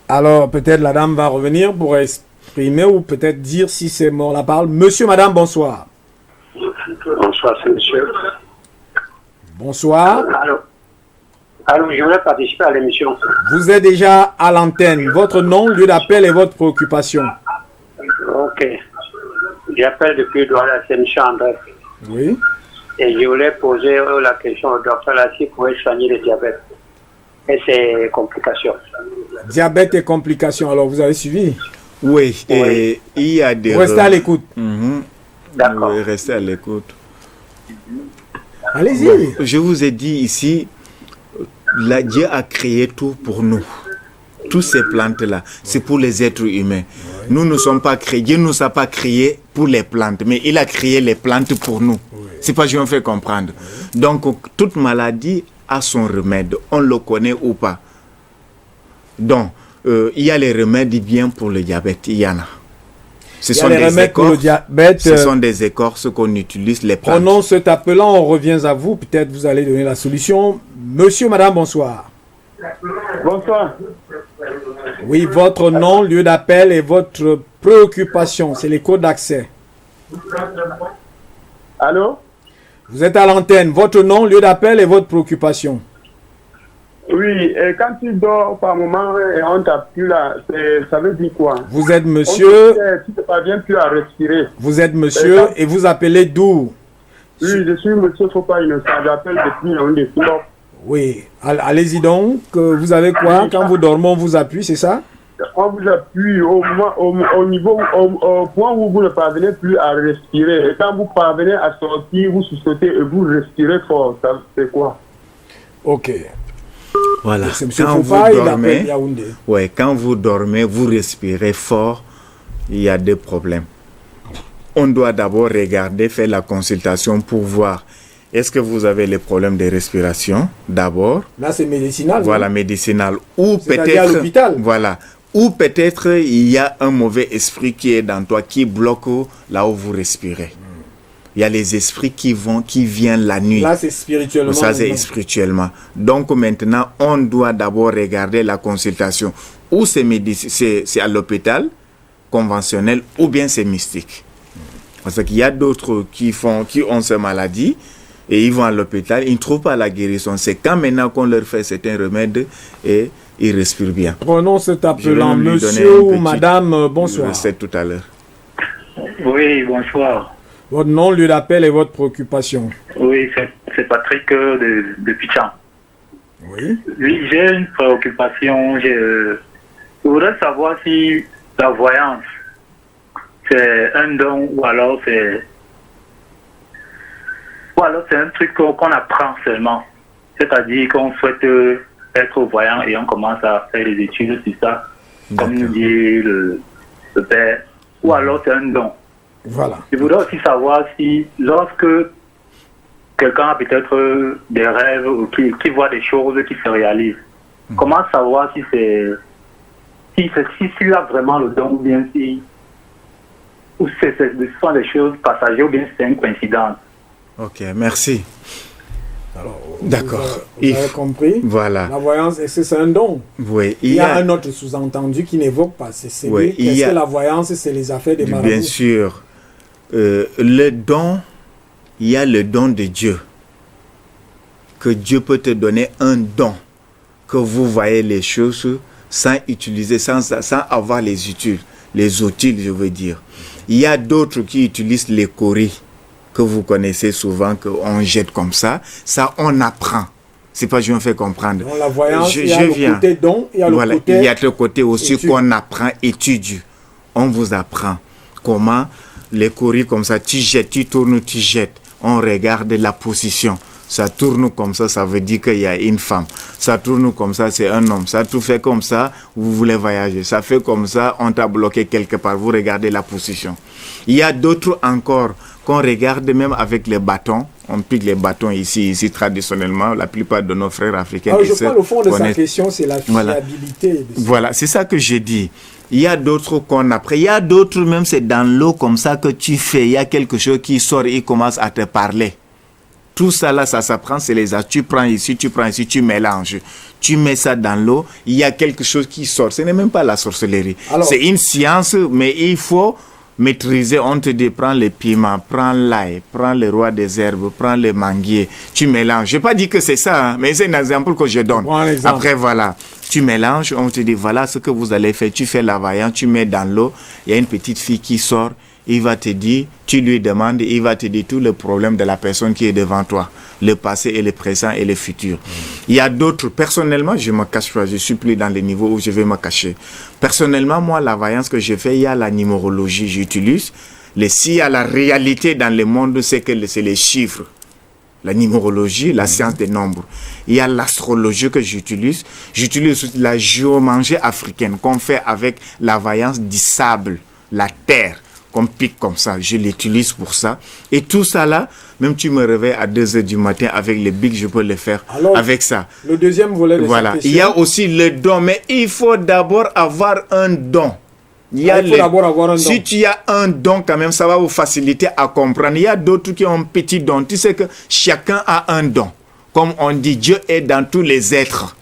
Alors, peut-être la dame va revenir pour exprimer ou peut-être dire si c'est mort la parole. Monsieur, madame, bonsoir. Bonsoir, c'est monsieur. Bonsoir. Alors, je voulais participer à l'émission. Vous êtes déjà à l'antenne. Votre nom, lieu d'appel et votre préoccupation. Ok. J'appelle depuis Douala, c'est M. André. Oui. Et je voulais poser la question au docteur là, s'il pouvait soigner le diabète et ses complications. Diabète et complications, alors vous avez suivi? Oui, et il y a des... Restez à l'écoute. D'accord. Oui, restez à l'écoute. Allez-y. Ouais. Je vous ai dit ici, Dieu a créé tout pour nous. Toutes ces plantes-là, c'est pour les êtres humains. Nous ne sommes pas créés. Dieu ne nous a pas créés pour les plantes, mais il a créé les plantes pour nous. C'est pas je me fais comprendre. Donc, toute maladie a son remède. On le connaît ou pas. Donc, il y a les remèdes bien pour le diabète. Il y en a. Ce sont des écorces. Ce sont des écorces qu'on utilise, les plantes. Prenons cet appelant, on revient à vous. Peut-être vous allez donner la solution. Monsieur, madame, bonsoir. Bonsoir. Oui, votre nom, lieu d'appel et votre préoccupation. C'est les codes d'accès. Allô? Vous êtes à l'antenne. Votre nom, lieu d'appel et votre préoccupation. Oui, et quand tu dors par moment et on t'appuie là, ça veut dire quoi? Vous êtes monsieur. Tu ne parviens plus à respirer. Vous êtes monsieur et vous appelez d'où? Oui, je suis monsieur Fopa Innocent. J'appelle depuis le Europe. Oui, allez-y donc. Vous avez quoi? Quand vous dormez, on vous appuie, c'est ça? On vous appuie au point où vous ne parvenez plus à respirer. Et quand vous parvenez à sortir, vous sautez et vous respirez fort. C'est quoi? Ok. Voilà. Quand vous dormez, ouais, quand vous dormez, vous respirez fort, il y a des problèmes. On doit d'abord regarder, faire la consultation pour voir est-ce que vous avez les problèmes de respiration d'abord. Là, c'est médicinal. Voilà, médicinal. Ou peut-être à l'hôpital. Voilà. Ou peut-être il y a un mauvais esprit qui est dans toi, qui bloque là où vous respirez. Il y a les esprits qui viennent la nuit. Là, c'est spirituellement. Ça, c'est spirituellement. Donc maintenant, on doit d'abord regarder la consultation. Ou c'est à l'hôpital conventionnel, ou bien c'est mystique. Parce qu'il y a d'autres qui ont ces maladies et ils vont à l'hôpital, ils ne trouvent pas la guérison. C'est quand maintenant qu'on leur fait certains remèdes et ils respirent bien. Prenons cet appelant, monsieur ou madame, bonsoir. Je sais tout à l'heure. Oui, bonsoir. Votre nom, lieu d'appel et votre préoccupation. Oui, c'est Patrick de Pichan. Oui. Oui, j'ai une préoccupation. Je voudrais savoir si la voyance, c'est un don ou alors c'est un truc qu'on apprend seulement. C'est-à-dire qu'on souhaite être voyant et on commence à faire des études sur ça, comme nous dit le père, ou alors c'est un don. Voilà. Je voudrais aussi savoir si lorsque quelqu'un a peut-être des rêves ou qui voit des choses qui se réalisent, comment savoir si s'il a vraiment le don ou bien si ou ce sont des choses passagères ou bien c'est une coïncidence. Ok, merci. Alors, d'accord. Vous avez compris. Voilà. La voyance, est-ce que c'est un don? Oui. Il y a un autre sous-entendu qui n'évoque pas. C'est oui, est-ce que la voyance, c'est les affaires des marabouts? Bien sûr. Le don, il y a le don de Dieu. Que Dieu peut te donner un don. Que vous voyez les choses sans utiliser, sans avoir les outils, je veux dire. Il y a d'autres qui utilisent les coris que vous connaissez souvent, qu'on jette comme ça. Ça, on apprend. C'est pas je me fais comprendre. Donc, la voyance, il y a le côté don, il y a le côté... Il y a le côté aussi qu'on apprend, étudie. On vous apprend comment les coris comme ça, tu jettes, tu tournes, tu jettes. On regarde la position. Ça tourne comme ça veut dire qu'il y a une femme. Ça tourne comme ça, c'est un homme. Ça tout fait comme ça, vous voulez voyager. Ça fait comme ça, on t'a bloqué quelque part. Vous regardez la position. Il y a d'autres encore qu'on regarde même avec les bâtons. On pique les bâtons ici traditionnellement. La plupart de nos frères africains... Alors, je parle au fond de sa question, c'est la fiabilité. Voilà, c'est ça que j'ai dit. Il y a d'autres qu'on apprend. Il y a d'autres même, c'est dans l'eau comme ça que tu fais. Il y a quelque chose qui sort et il commence à te parler. Tout ça là, ça s'apprend, c'est les as. Tu prends ici, tu mélanges. Tu mets ça dans l'eau, il y a quelque chose qui sort. Ce n'est même pas la sorcellerie. C'est une science, mais il faut maîtriser. On te dit, prends les piments, prends l'ail, prends le roi des herbes, prends le manguier. Tu mélanges. Je n'ai pas dit que c'est ça, hein, mais c'est un exemple que je donne. Après, voilà. Tu mélanges, on te dit, voilà ce que vous allez faire. Tu fais la vaillante, tu mets dans l'eau. Il y a une petite fille qui sort. Il va te dire, tu lui demandes, il va te dire tous les problèmes de la personne qui est devant toi, le passé et le présent et le futur. Il y a d'autres, personnellement, je ne me cache pas, je ne suis plus dans les niveaux où je vais me cacher. Personnellement, moi, la voyance que je fais, il y a la numérologie, j'utilise. S'il y a la réalité dans le monde, c'est les chiffres. La numérologie, la science des nombres. Il y a l'astrologie que j'utilise. J'utilise la géomangie africaine qu'on fait avec la voyance du sable, la terre. Qu'on pique comme ça, je l'utilise pour ça. Et tout ça là, même tu me réveilles à 2h du matin avec les bics, je peux le faire. Alors, avec ça. Le deuxième volet de cette question. Il y a aussi le don, mais il faut d'abord avoir un don. Il faut d'abord avoir un don. Si tu as un don quand même, ça va vous faciliter à comprendre. Il y a d'autres qui ont un petit don. Tu sais que chacun a un don. Comme on dit, Dieu est dans tous les êtres.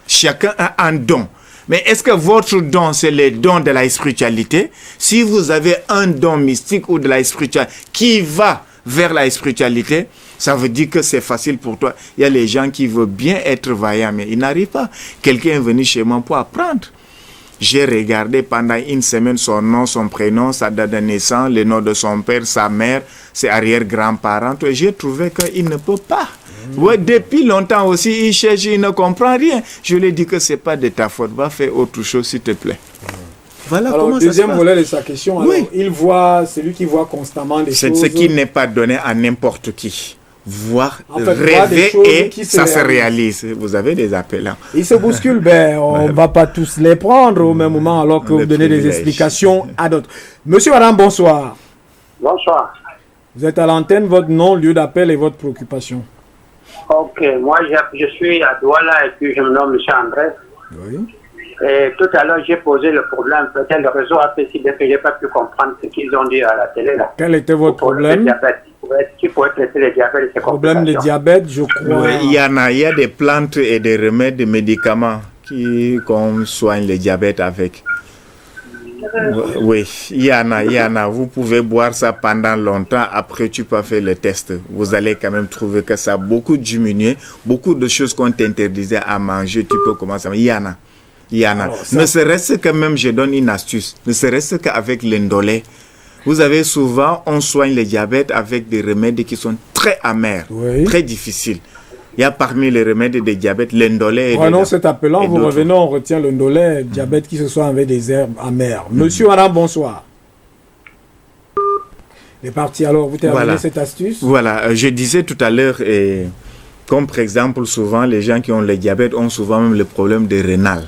Chacun a un don. Mais est-ce que votre don, c'est le don de la spiritualité? Si vous avez un don mystique ou de la spiritualité qui va vers la spiritualité, ça veut dire que c'est facile pour toi. Il y a les gens qui veulent bien être vaillants, mais ils n'arrivent pas. Quelqu'un est venu chez moi pour apprendre. J'ai regardé pendant une semaine son nom, son prénom, sa date de naissance, le nom de son père, sa mère, ses arrière-grands-parents. Et j'ai trouvé qu'il ne peut pas. Ouais, depuis longtemps aussi, il cherche, il ne comprend rien. Je lui ai dit que ce n'est pas de ta faute. Va faire autre chose, s'il te plaît. Voilà. Alors, comment deuxième ça se volet de sa question, alors, oui. Il voit, celui qui voit constamment des choses. C'est ce qui n'est pas donné à n'importe qui. voir, En fait, voir des rêver choses et qui se ça se réalisent. réalise. Vous avez des appelants. Ils se bousculent, ben, on va pas tous les prendre au même moment alors que Le vous donnez des privilège. explications à d'autres. Monsieur, madame, bonsoir. Bonsoir. Vous êtes à l'antenne, votre nom, lieu d'appel et votre préoccupation. Ok, moi je suis à Douala et puis je me nomme M. André. Oui. Et tout à l'heure j'ai posé le problème, peut-être le réseau a décidé que je n'ai pas pu comprendre ce qu'ils ont dit à la télé là. Quel était votre Pour le problème? diabète. Qui pourrait traiter le diabète et ses Problème de complications. diabète, je crois. Oui, il y a des plantes et des remèdes, des médicaments qu'on soigne le diabète avec. Oui, il y en a. Vous pouvez boire ça pendant longtemps. Après, tu peux faire le test. Vous allez quand même trouver que ça a beaucoup diminué. Beaucoup de choses qu'on t'interdisait à manger, tu peux commencer à manger. Il y en a. Alors, ça- Ne serait-ce que même, je donne une astuce. Ne serait-ce qu'avec l'indolé. Vous avez souvent, on soigne le diabète avec des remèdes qui sont très amers, Oui. très difficiles. Il y a parmi les remèdes de diabète l'indolé. Prenons cet appelant, et vous d'autres. revenez, on retient le ndolé, diabète qui se soit avec des herbes amères. Monsieur, madame, bonsoir. Il est parti, alors vous terminez Voilà. cette astuce? Voilà, je disais tout à l'heure, comme par exemple, souvent, les gens qui ont le diabète ont souvent même le problème de rénal.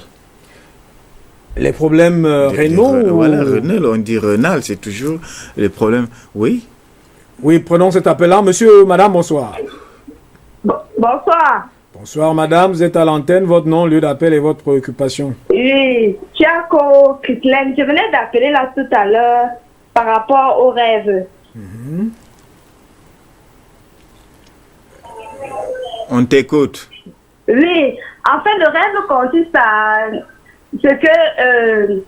Les problèmes rénaux? Voilà, rénal, on dit rénal, c'est toujours le problème. Oui, Oui, prenons cet appelant. Monsieur, madame, bonsoir. Bonsoir. Bonsoir, madame, vous êtes à l'antenne, votre nom, lieu d'appel et votre préoccupation. Oui, Tiako Kitlen, je venais d'appeler là tout à l'heure par rapport au rêve. on t'écoute. Oui, en fait, le rêve consiste à ce que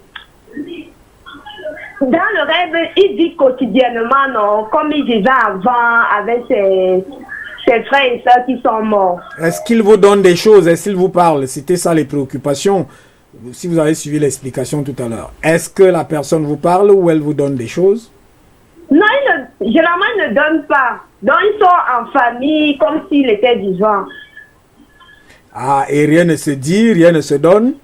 dans le rêve, il vit quotidiennement, non, comme il vivait avant avec ses frères et sœurs qui sont morts. Est-ce qu'il vous donne des choses? Est-ce qu'il vous parle? C'était ça les préoccupations. Si vous avez suivi l'explication tout à l'heure. Est-ce que la personne vous parle ou elle vous donne des choses? Non, généralement, il ne donne pas. Donc, ils sont en famille comme s'il était vivant. Ah, et rien ne se dit, rien ne se donne?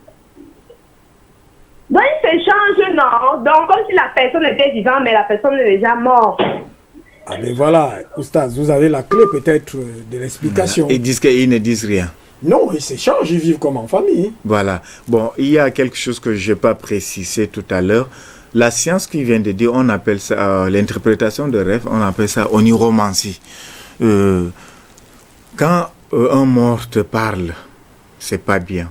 Donc, il s'échange, non. Donc, comme si la personne était vivante, mais la personne est déjà morte. Ah, mais voilà, Oustaz, vous avez la clé peut-être de l'explication. Ils disent qu'ils ne disent rien. Non, ils s'échangent, ils vivent comme en famille. Voilà. Bon, il y a quelque chose que je n'ai pas précisé tout à l'heure. La science qui vient de dire, on appelle ça, l'interprétation de rêve, on appelle ça oniromancie. Quand un mort te parle, c'est pas bien.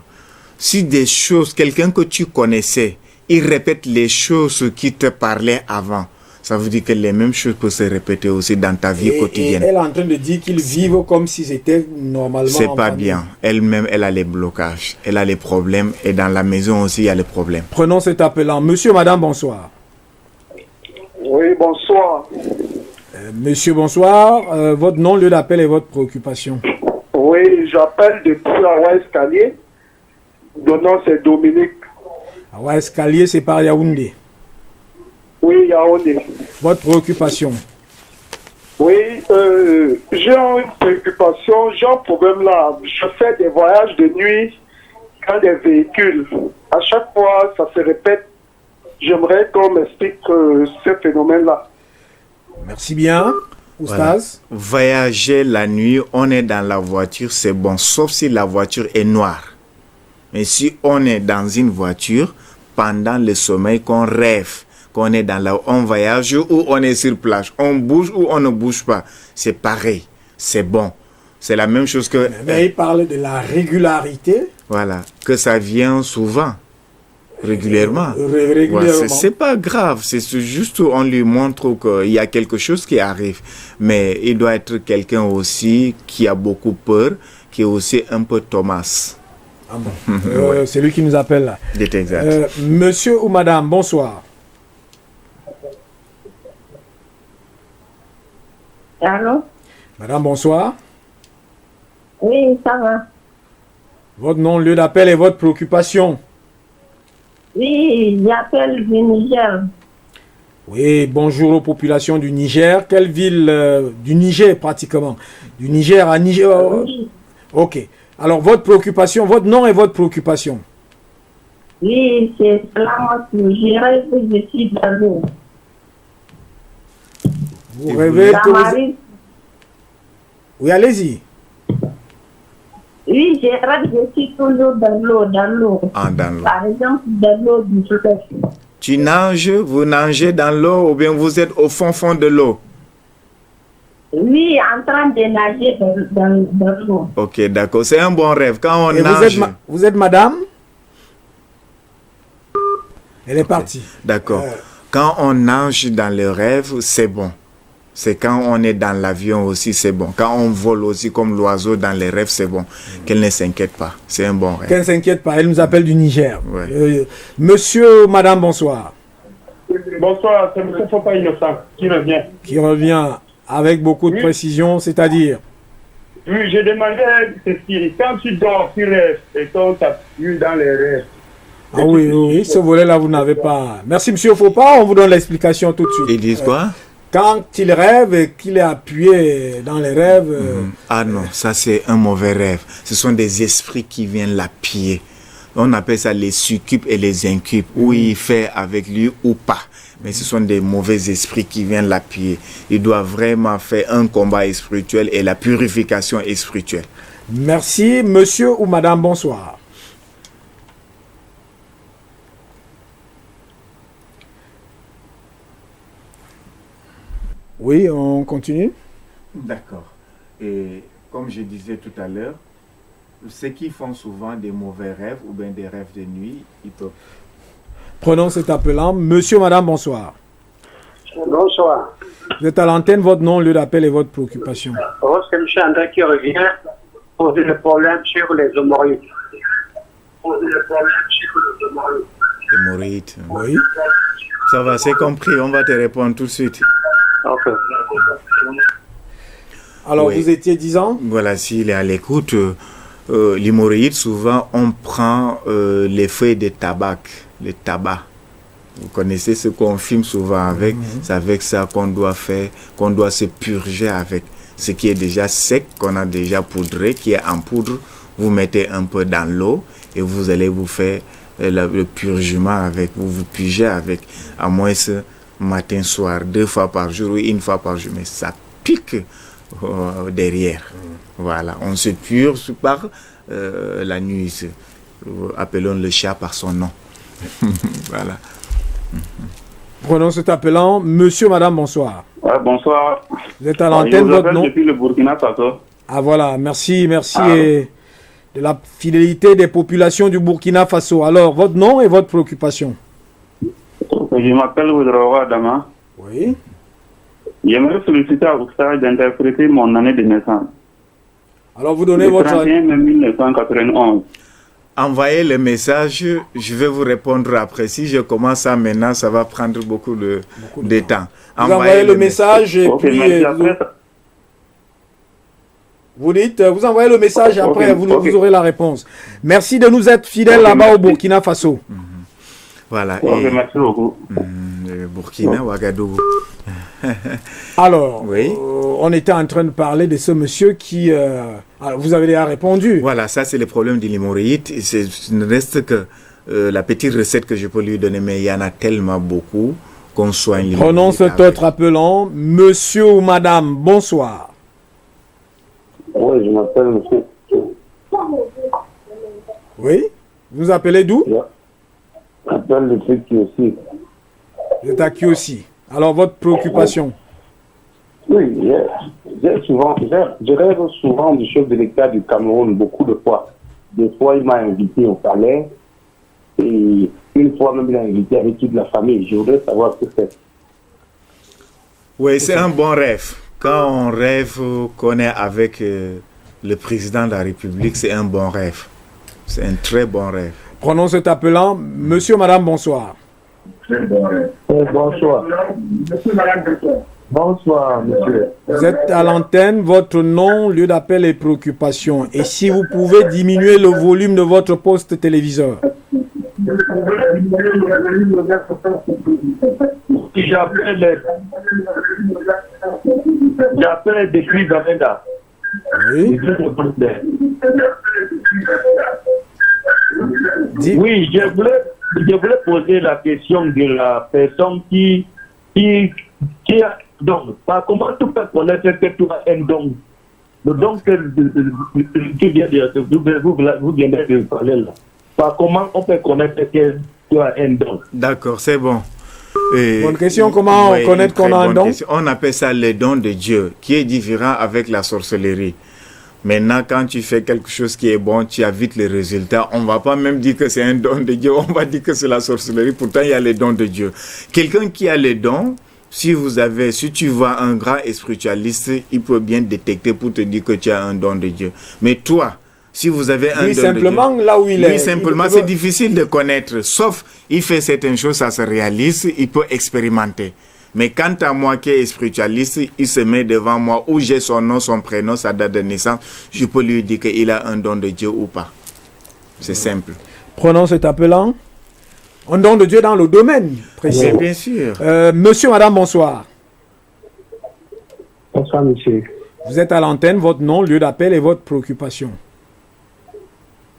Si des choses, quelqu'un que tu connaissais, il répète les choses qui te parlaient avant, ça veut dire que les mêmes choses peuvent se répéter aussi dans ta vie Et quotidienne. elle est en train de dire qu'ils vivent comme si c'était normalement C'est en pas famille. bien. Elle-même, elle a les blocages, elle a les problèmes, et dans la maison aussi, il y a les problèmes. Prenons cet appelant. Monsieur, madame, bonsoir. Oui, bonsoir. Monsieur, bonsoir. Votre nom, lieu d'appel et votre préoccupation. Oui, j'appelle depuis Hawa Escalier. Le nom c'est Dominique. Ah ouais, escalier, c'est par Yaoundé. Oui, Yaoundé. Votre préoccupation. Oui, j'ai une préoccupation, j'ai un problème là. Je fais des voyages de nuit dans des véhicules. À chaque fois, ça se répète. J'aimerais qu'on m'explique ce phénomène-là. Merci bien. Voilà. Oustaz. Voyager la nuit, on est dans la voiture, c'est bon, sauf si la voiture est noire. Mais si on est dans une voiture, pendant le sommeil, qu'on rêve, qu'on est on voyage ou on est sur plage, on bouge ou on ne bouge pas, c'est pareil, c'est bon. C'est la même chose que... Mais il parle de la régularité. Voilà, que ça vient souvent, régulièrement. Régulièrement. Ouais, c'est pas grave, c'est juste on lui montre qu'il y a quelque chose qui arrive. Mais il doit être quelqu'un aussi qui a beaucoup peur, qui est aussi un peu Thomas. Ah bon. C'est lui qui nous appelle là. C'est exact. Monsieur ou madame, bonsoir. Allô? Madame, bonsoir. Oui, ça va. Votre nom, lieu d'appel et votre préoccupation. Oui, j'appelle du Niger. Oui, bonjour aux populations du Niger. Quelle ville du Niger pratiquement? Du Niger à Niger. Oui. Ok. Alors, votre préoccupation, votre nom et votre préoccupation. Oui, c'est Slamotte. Je rêve que je suis dans Vous rêvez que vous... m'arrive. Oui, allez-y. Oui, je rêve, je suis toujours dans l'eau. Ah, dans l'eau. Par exemple, dans l'eau du fleuve. Tu nages, vous nagez dans l'eau ou bien vous êtes au fond de l'eau? Oui, en train de nager dans l'eau. Ok, d'accord. C'est un bon rêve. Quand on Et nage... vous êtes madame? Elle est partie. D'accord. Quand on nage dans le rêve, c'est bon. C'est quand on est dans l'avion aussi, c'est bon. Quand on vole aussi comme l'oiseau dans les rêves, c'est bon. Qu'elle ne s'inquiète pas. C'est un bon rêve. Qu'elle ne s'inquiète pas. Elle nous appelle du Niger. Ouais. Monsieur, madame, bonsoir. Bonsoir, c'est M. Fopa Innocent qui revient. Qui revient avec beaucoup de précision, c'est-à-dire? Oui, je demandais ceci. Quand tu dors, tu rêves et quand tu as vu dans les rêves. Ah oui, ce volet-là, vous n'avez pas. Merci, monsieur Fopa. On vous donne l'explication tout de suite. Ils disent quoi? Quand il rêve et qu'il est appuyé dans les rêves... Ah non, ça c'est un mauvais rêve. Ce sont des esprits qui viennent l'appuyer. On appelle ça les succubes et les incubes, où il fait avec lui ou pas. Mais ce sont des mauvais esprits qui viennent l'appuyer. Il doit vraiment faire un combat spirituel et la purification spirituelle. Merci, monsieur ou madame, bonsoir. Oui, on continue. D'accord. Et comme je disais tout à l'heure, ceux qui font souvent des mauvais rêves ou bien des rêves de nuit, ils peuvent... Prenons cet appelant. Monsieur, madame, bonsoir. Bonsoir. Vous êtes à l'antenne, votre nom, lieu d'appel et votre préoccupation. Oh, c'est M. André qui revient poser le problème sur les hémorroïdes. Hémorroïdes. Oui. Ça va, c'est compris. On va te répondre tout de suite. Ok. Alors, Oui. vous étiez 10 ans? Voilà, s'il est à l'écoute, l'hémorroïde, souvent, on prend les feuilles de tabac, le tabac. Vous connaissez ce qu'on fume souvent avec. C'est avec ça qu'on doit faire, qu'on doit se purger avec. Ce qui est déjà sec, qu'on a déjà poudré, qui est en poudre, vous mettez un peu dans l'eau et vous allez vous faire le purgement avec, vous vous purgez avec, à moins matin, soir, 2 fois par jour ou 1 fois par jour, mais ça pique derrière. Voilà, on se purge par la nuit. Appelons le chat par son nom. Voilà. Prenons cet appelant. Monsieur, madame, bonsoir. Ouais, bonsoir. Vous êtes à l'antenne, votre nom? Depuis le Burkina Faso. Ah voilà, merci et de la fidélité des populations du Burkina Faso. Alors, votre nom et votre préoccupation? Je m'appelle Ouedraoua Adama. Oui. J'aimerais solliciter à vous d'interpréter mon année de naissance. Alors, vous donnez le votre... 31 mai 1991. Envoyez le message, je vais vous répondre après. Si je commence ça maintenant, ça va prendre beaucoup de temps. Vous envoyez le message et okay, puis... Vous dites, vous envoyez le message après, vous aurez la réponse. Merci de nous être fidèles là-bas au Burkina Faso. Voilà. Et merci beaucoup. Burkina, Ouagadougou. Alors, oui. On était en train de parler de ce monsieur qui... alors vous avez déjà répondu. Voilà, ça c'est le problème de l'hémorroïde. Il ne reste que la petite recette que je peux lui donner, mais il y en a tellement beaucoup qu'on soigne l'hémorroïde. Prenons cet autre appelant. Monsieur ou madame, bonsoir. Oui, je m'appelle monsieur. Oui. Vous appelez d'où? Je m'appelle le truc qui aussi. Vous êtes à qui aussi? Alors, votre préoccupation? Oui, je rêve souvent du chef de l'État du Cameroun beaucoup de fois. Des fois, il m'a invité au palais et une fois même, il m'a invité avec toute la famille. Je voudrais savoir ce que c'est. Oui, c'est un bon rêve. Quand on rêve qu'on est avec le président de la République, c'est un bon rêve. C'est un très bon rêve. Prenons cet appelant. Monsieur, madame, bonsoir. Bonsoir. Bonsoir, monsieur. Vous êtes à l'antenne, votre nom, lieu d'appel et préoccupation. Et si vous pouvez diminuer le volume de votre poste téléviseur. J'appelle depuis Gamenda. Oui. Oui, je voulais poser la question de la personne qui a don. Comment tu peux connaître que tu as un don? Le don que tu viens vous viendrez de parler là. Par comment on peut connaître que tu as un don? D'accord, c'est bon. Bonne question, comment connaître qu'on a un don? On appelle ça le don de Dieu, qui est différent avec la sorcellerie. Maintenant, quand tu fais quelque chose qui est bon, tu as vite les résultats. On ne va pas même dire que c'est un don de Dieu, on va dire que c'est la sorcellerie. Pourtant, il y a les dons de Dieu. Quelqu'un qui a les dons, si tu vois un grand spiritualiste, il peut bien détecter pour te dire que tu as un don de Dieu. Mais toi, si vous avez un don de Dieu... simplement, là où il est... Lui, simplement, c'est difficile de connaître. Sauf, il fait certaines choses, ça se réalise, il peut expérimenter. Mais quant à moi qui est spiritualiste, il se met devant moi, où j'ai son nom, son prénom, sa date de naissance, je peux lui dire qu'il a un don de Dieu ou pas. C'est simple. Prenons cet appelant. Un don de Dieu dans le domaine précis. Oui, bien sûr. Monsieur, madame, bonsoir. Bonsoir, monsieur. Vous êtes à l'antenne, votre nom, lieu d'appel et votre préoccupation.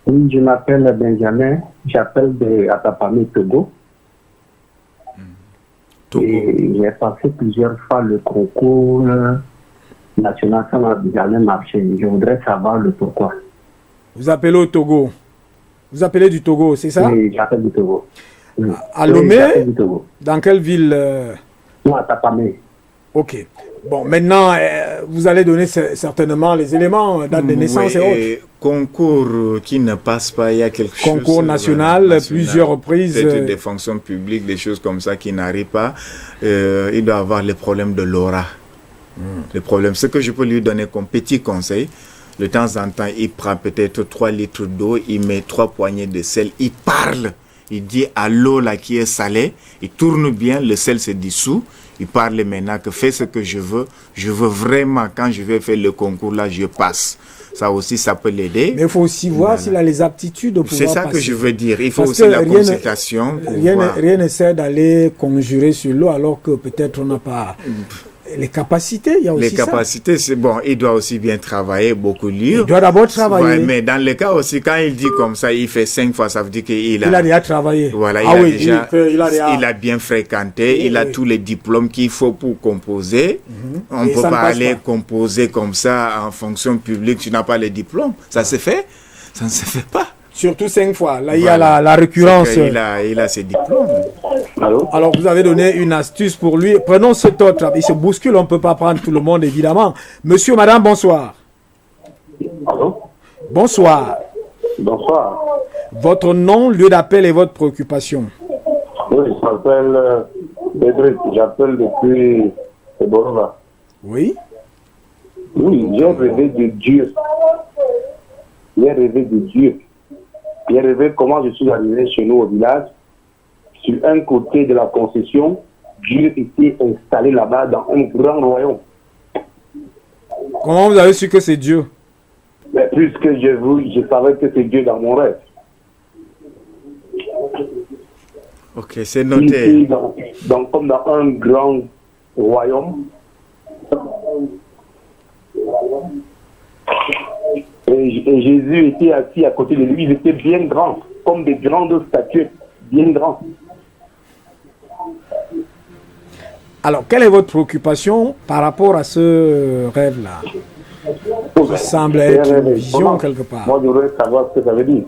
Oui, je m'appelle Benjamin, j'appelle de Atapamé, Togo. Et j'ai passé plusieurs fois le concours national, ça n'a jamais marché. Je voudrais savoir le pourquoi. Vous appelez au Togo? Vous appelez du Togo, c'est ça? Oui, j'appelle du Togo. Oui. À Lomé? Oui, dans quelle ville? Non, à Tapamé. Ok. Bon, maintenant, vous allez donner certainement les éléments, date de naissance et autres. Concours qui ne passe pas, il y a quelque chose... Concours national, plusieurs reprises. Peut-être des fonctions publiques, des choses comme ça qui n'arrivent pas. Il doit avoir les problèmes de l'aura. Les problèmes, ce que je peux lui donner comme petit conseil, de temps en temps, il prend peut-être 3 litres d'eau, il met 3 poignées de sel, il parle. Il dit à l'eau là qui est salée, il tourne bien, le sel se dissout. Il parle maintenant que fais ce que je veux vraiment, quand je vais faire le concours là, je passe. Ça aussi, ça peut l'aider. Mais il faut aussi voir s'il a les aptitudes pour pouvoir passer. C'est ça que je veux dire. Il faut aussi la consultation. Rien ne sert d'aller conjurer sur l'eau alors que peut-être on n'a pas les capacités. Il y a aussi les capacités, c'est bon. Il doit aussi bien travailler, beaucoup lire. Il doit d'abord travailler. Ouais, mais dans le cas aussi, quand il dit comme ça, il fait 5 fois, ça veut dire qu'il a déjà travaillé. Voilà, il a bien fréquenté, il a tous les diplômes qu'il faut pour composer. On ne peut pas aller composer comme ça en fonction publique, tu n'as pas les diplômes. Ça se fait? Ça ne se fait pas. Surtout 5 fois. Là, il y a la récurrence. Il a ses diplômes. Allô? Alors, vous avez donné une astuce pour lui. Prenons cet autre. Il se bouscule, on ne peut pas prendre tout le monde, évidemment. Monsieur, madame, bonsoir. Allô? Bonsoir. Bonsoir. Votre nom, lieu d'appel et votre préoccupation. Oui, je m'appelle Bédric. J'appelle depuis Borova. Oui? Oui, j'ai rêvé de Dieu. J'ai rêvé de Dieu. J'ai rêvé comment je suis arrivé chez nous au village. Sur un côté de la concession, Dieu était installé là-bas dans un grand royaume. Comment vous avez su que c'est Dieu? Mais puisque je savais que c'est Dieu dans mon rêve. Ok, c'est noté. Comme dans un grand royaume. Et Jésus était assis à côté de lui, il était bien grand, comme des grandes statues, bien grands. Alors, quelle est votre préoccupation par rapport à ce rêve-là? Ça semble être une vision quelque part. Moi, je voudrais savoir ce que ça veut dire.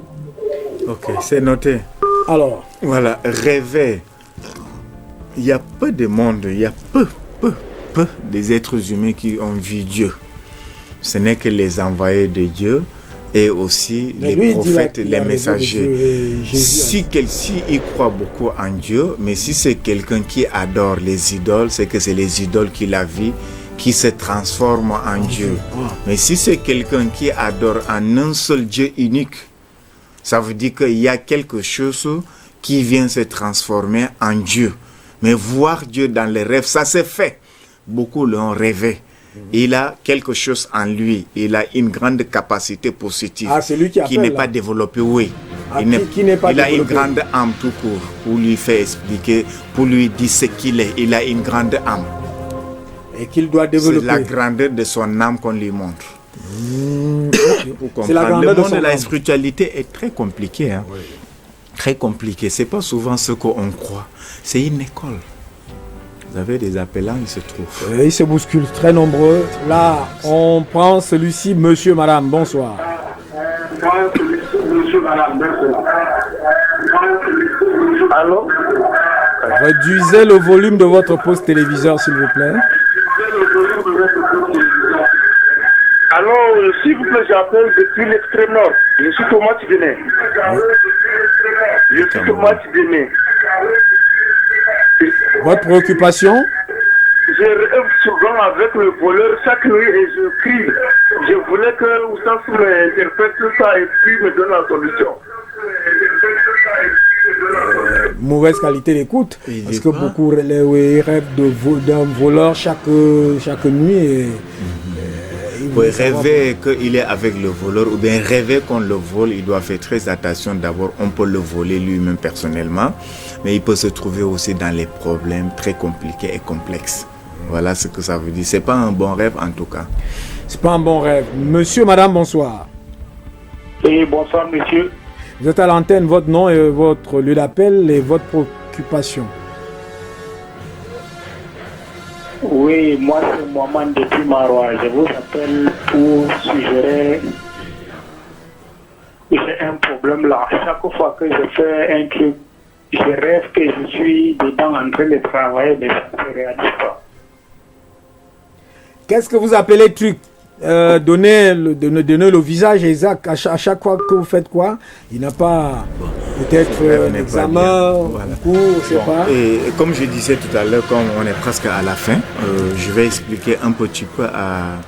Ok, c'est noté. Alors, voilà, rêver. Il y a peu de monde, il y a peu des êtres humains qui ont vu Dieu. Ce n'est que les envoyés de Dieu et aussi les prophètes, les messagers. Si il croit beaucoup en Dieu, mais si c'est quelqu'un qui adore les idoles, c'est que c'est les idoles qu'il a vues qui se transforment en Dieu. Mais si c'est quelqu'un qui adore en un seul Dieu unique, ça veut dire qu'il y a quelque chose qui vient se transformer en Dieu. Mais voir Dieu dans les rêves, ça se fait. Beaucoup l'ont rêvé. Il a quelque chose en lui. Il a une grande capacité positive qui n'est pas développée. Oui. Il a une grande âme tout court pour lui faire expliquer, pour lui dire ce qu'il est. Il a une grande âme. Et qu'il doit développer. C'est la grandeur de son âme qu'on lui montre. Pour comprendre. La grandeur le monde de la âme. spiritualité est très compliqué. Hein? Oui. Très compliqué. C'est pas souvent ce qu'on croit. C'est une école. Vous avez des appelants, il se trouve. Ils se bousculent, très nombreux. Là, on prend celui-ci, monsieur, madame, bonsoir. Allô? Réduisez le volume de votre poste téléviseur, s'il vous plaît. Alors, s'il vous plaît, j'appelle depuis l'extrême nord. Je suis Thomas Tidéné. Votre préoccupation? Je rêve souvent avec le voleur chaque nuit et je crie. Je voulais que Oussaf m'interprète tout ça et puis me donne la solution. Mauvaise qualité d'écoute, parce que beaucoup rêvent d'un voleur chaque nuit. Et, rêver qu'il est avec le voleur ou bien rêver qu'on le vole, il doit faire très attention. D'abord, on peut le voler lui-même personnellement, mais il peut se trouver aussi dans les problèmes très compliqués et complexes. Voilà ce que ça veut dire. C'est pas un bon rêve en tout cas. C'est pas un bon rêve. Monsieur, madame, bonsoir. Et bonsoir, monsieur. Vous êtes à l'antenne, votre nom et votre lieu d'appel et votre préoccupation. Oui, moi c'est Mohamed depuis Marois. Je vous appelle pour suggérer que j'ai un problème là. Chaque fois que je fais un truc, je rêve que je suis dedans en train de travailler, mais ça ne se réalise pas. Qu'est-ce que vous appelez truc? Donner le visage exact à chaque fois que vous faites quoi? Il n'a pas peut-être un examen, voilà. Cours, je sais pas. Et comme je disais tout à l'heure, comme on est presque à la fin, je vais expliquer un petit peu à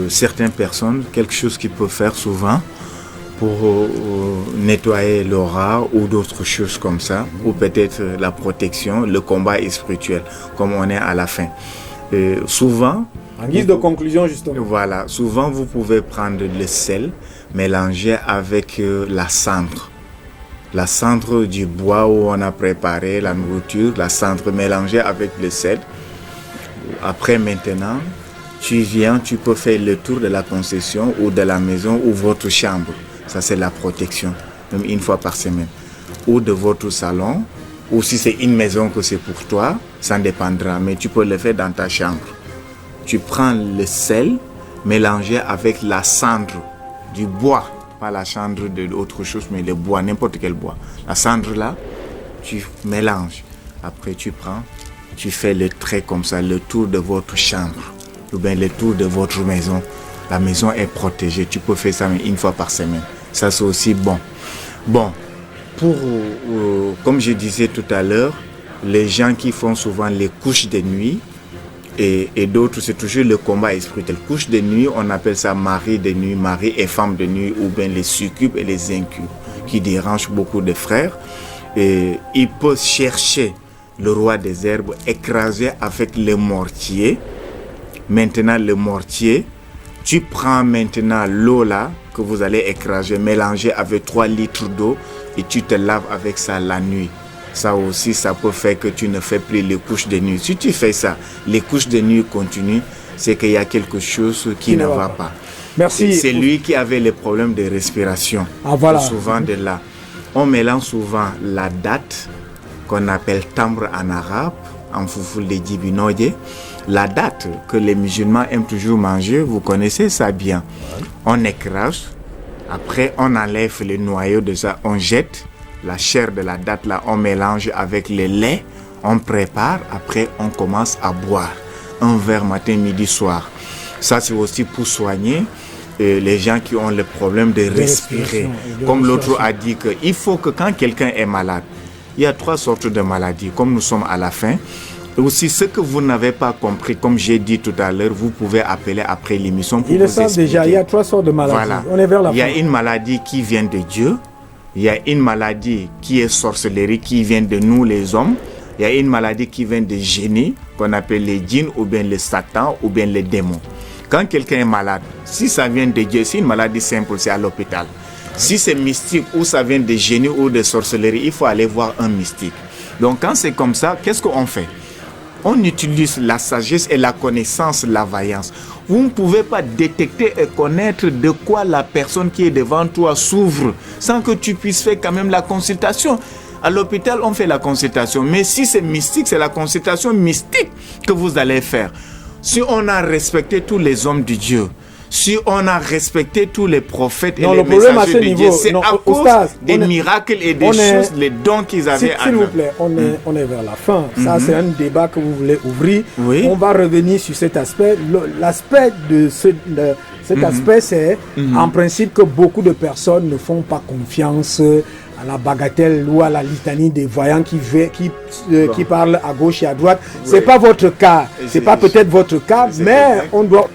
certaines personnes quelque chose qu'ils peuvent faire souvent pour nettoyer l'aura ou d'autres choses comme ça, ou peut-être la protection, le combat spirituel, comme on est à la fin. Souvent, en guise de conclusion, justement. Voilà, souvent vous pouvez prendre le sel, mélanger avec la cendre. La cendre du bois où on a préparé la nourriture, la cendre mélangée avec le sel. Après maintenant, tu viens, tu peux faire le tour de la concession ou de la maison ou votre chambre. Ça c'est la protection, même une fois par semaine. Ou de votre salon, ou si c'est une maison que c'est pour toi, ça dépendra, mais tu peux le faire dans ta chambre. Tu prends le sel mélangé avec la cendre du bois, pas la cendre de autre chose, mais le bois, n'importe quel bois. La cendre là, tu mélanges. Après tu prends, tu fais le trait comme ça, le tour de votre chambre, ou bien le tour de votre maison. La maison est protégée, tu peux faire ça une fois par semaine. Ça c'est aussi bon. Bon, pour, comme je disais tout à l'heure, les gens qui font souvent les couches de nuit, et d'autres, c'est toujours le combat spirituel. Couche de nuit, on appelle ça mari de nuit, mari et femme de nuit, ou bien les succubes et les incubes, qui dérangent beaucoup de frères. Et ils peuvent chercher le roi des herbes, écraser avec le mortier. Maintenant, le mortier, tu prends maintenant l'eau là, que vous allez écraser, mélanger avec 3 litres d'eau, et tu te laves avec ça la nuit. Ça aussi, ça peut faire que tu ne fais plus les couches de nuit. Si tu fais ça, les couches de nuit continuent, c'est qu'il y a quelque chose qui ne va pas. Merci. C'est lui qui avait les problèmes de respiration. Ah, voilà. Souvent de là. On mélange souvent la date, qu'on appelle tambre en arabe, en foufoule de djibinoye. La date que les musulmans aiment toujours manger, vous connaissez ça bien. On écrase, après on enlève le noyau de ça, on jette. La chair de la date là, on mélange avec le lait, on prépare, après on commence à boire. Un verre matin, midi, soir. Ça c'est aussi pour soigner les gens qui ont le problème de respirer. Comme l'autre a dit qu'il faut que quand quelqu'un est malade, il y a 3 sortes de maladies, comme nous sommes à la fin. Et aussi ce que vous n'avez pas compris, comme j'ai dit tout à l'heure, vous pouvez appeler après l'émission pour vous expliquer. Ils le savent déjà, il y a 3 sortes de maladies. Voilà. On est vers la fin. Il y a une maladie qui vient de Dieu. Il y a une maladie qui est sorcellerie, qui vient de nous les hommes. Il y a une maladie qui vient de génie, qu'on appelle les djinns, ou bien les satans, ou bien les démons. Quand quelqu'un est malade, si ça vient de Dieu, c'est une maladie simple, c'est à l'hôpital. Si c'est mystique, ou ça vient de génie ou de sorcellerie, il faut aller voir un mystique. Donc quand c'est comme ça, qu'est-ce qu'on fait? On utilise la sagesse et la connaissance, la vaillance. Vous ne pouvez pas détecter et connaître de quoi la personne qui est devant toi souffre sans que tu puisses faire quand même la consultation. À l'hôpital, on fait la consultation. Mais si c'est mystique, c'est la consultation mystique que vous allez faire. Si on a respecté tous les hommes de Dieu, si on a respecté tous les prophètes et les messagers de Dieu, c'est à cause des miracles et des choses, les dons qu'ils avaient à nous. S'il vous plaît, on est vers la fin. Ça, c'est un débat que vous voulez ouvrir. Oui. On va revenir sur cet aspect. L'aspect de cet aspect, c'est en principe que beaucoup de personnes ne font pas confiance à la bagatelle ou à la litanie des voyants qui parlent à gauche et à droite. C'est pas votre cas. C'est pas peut-être votre cas, mais on doit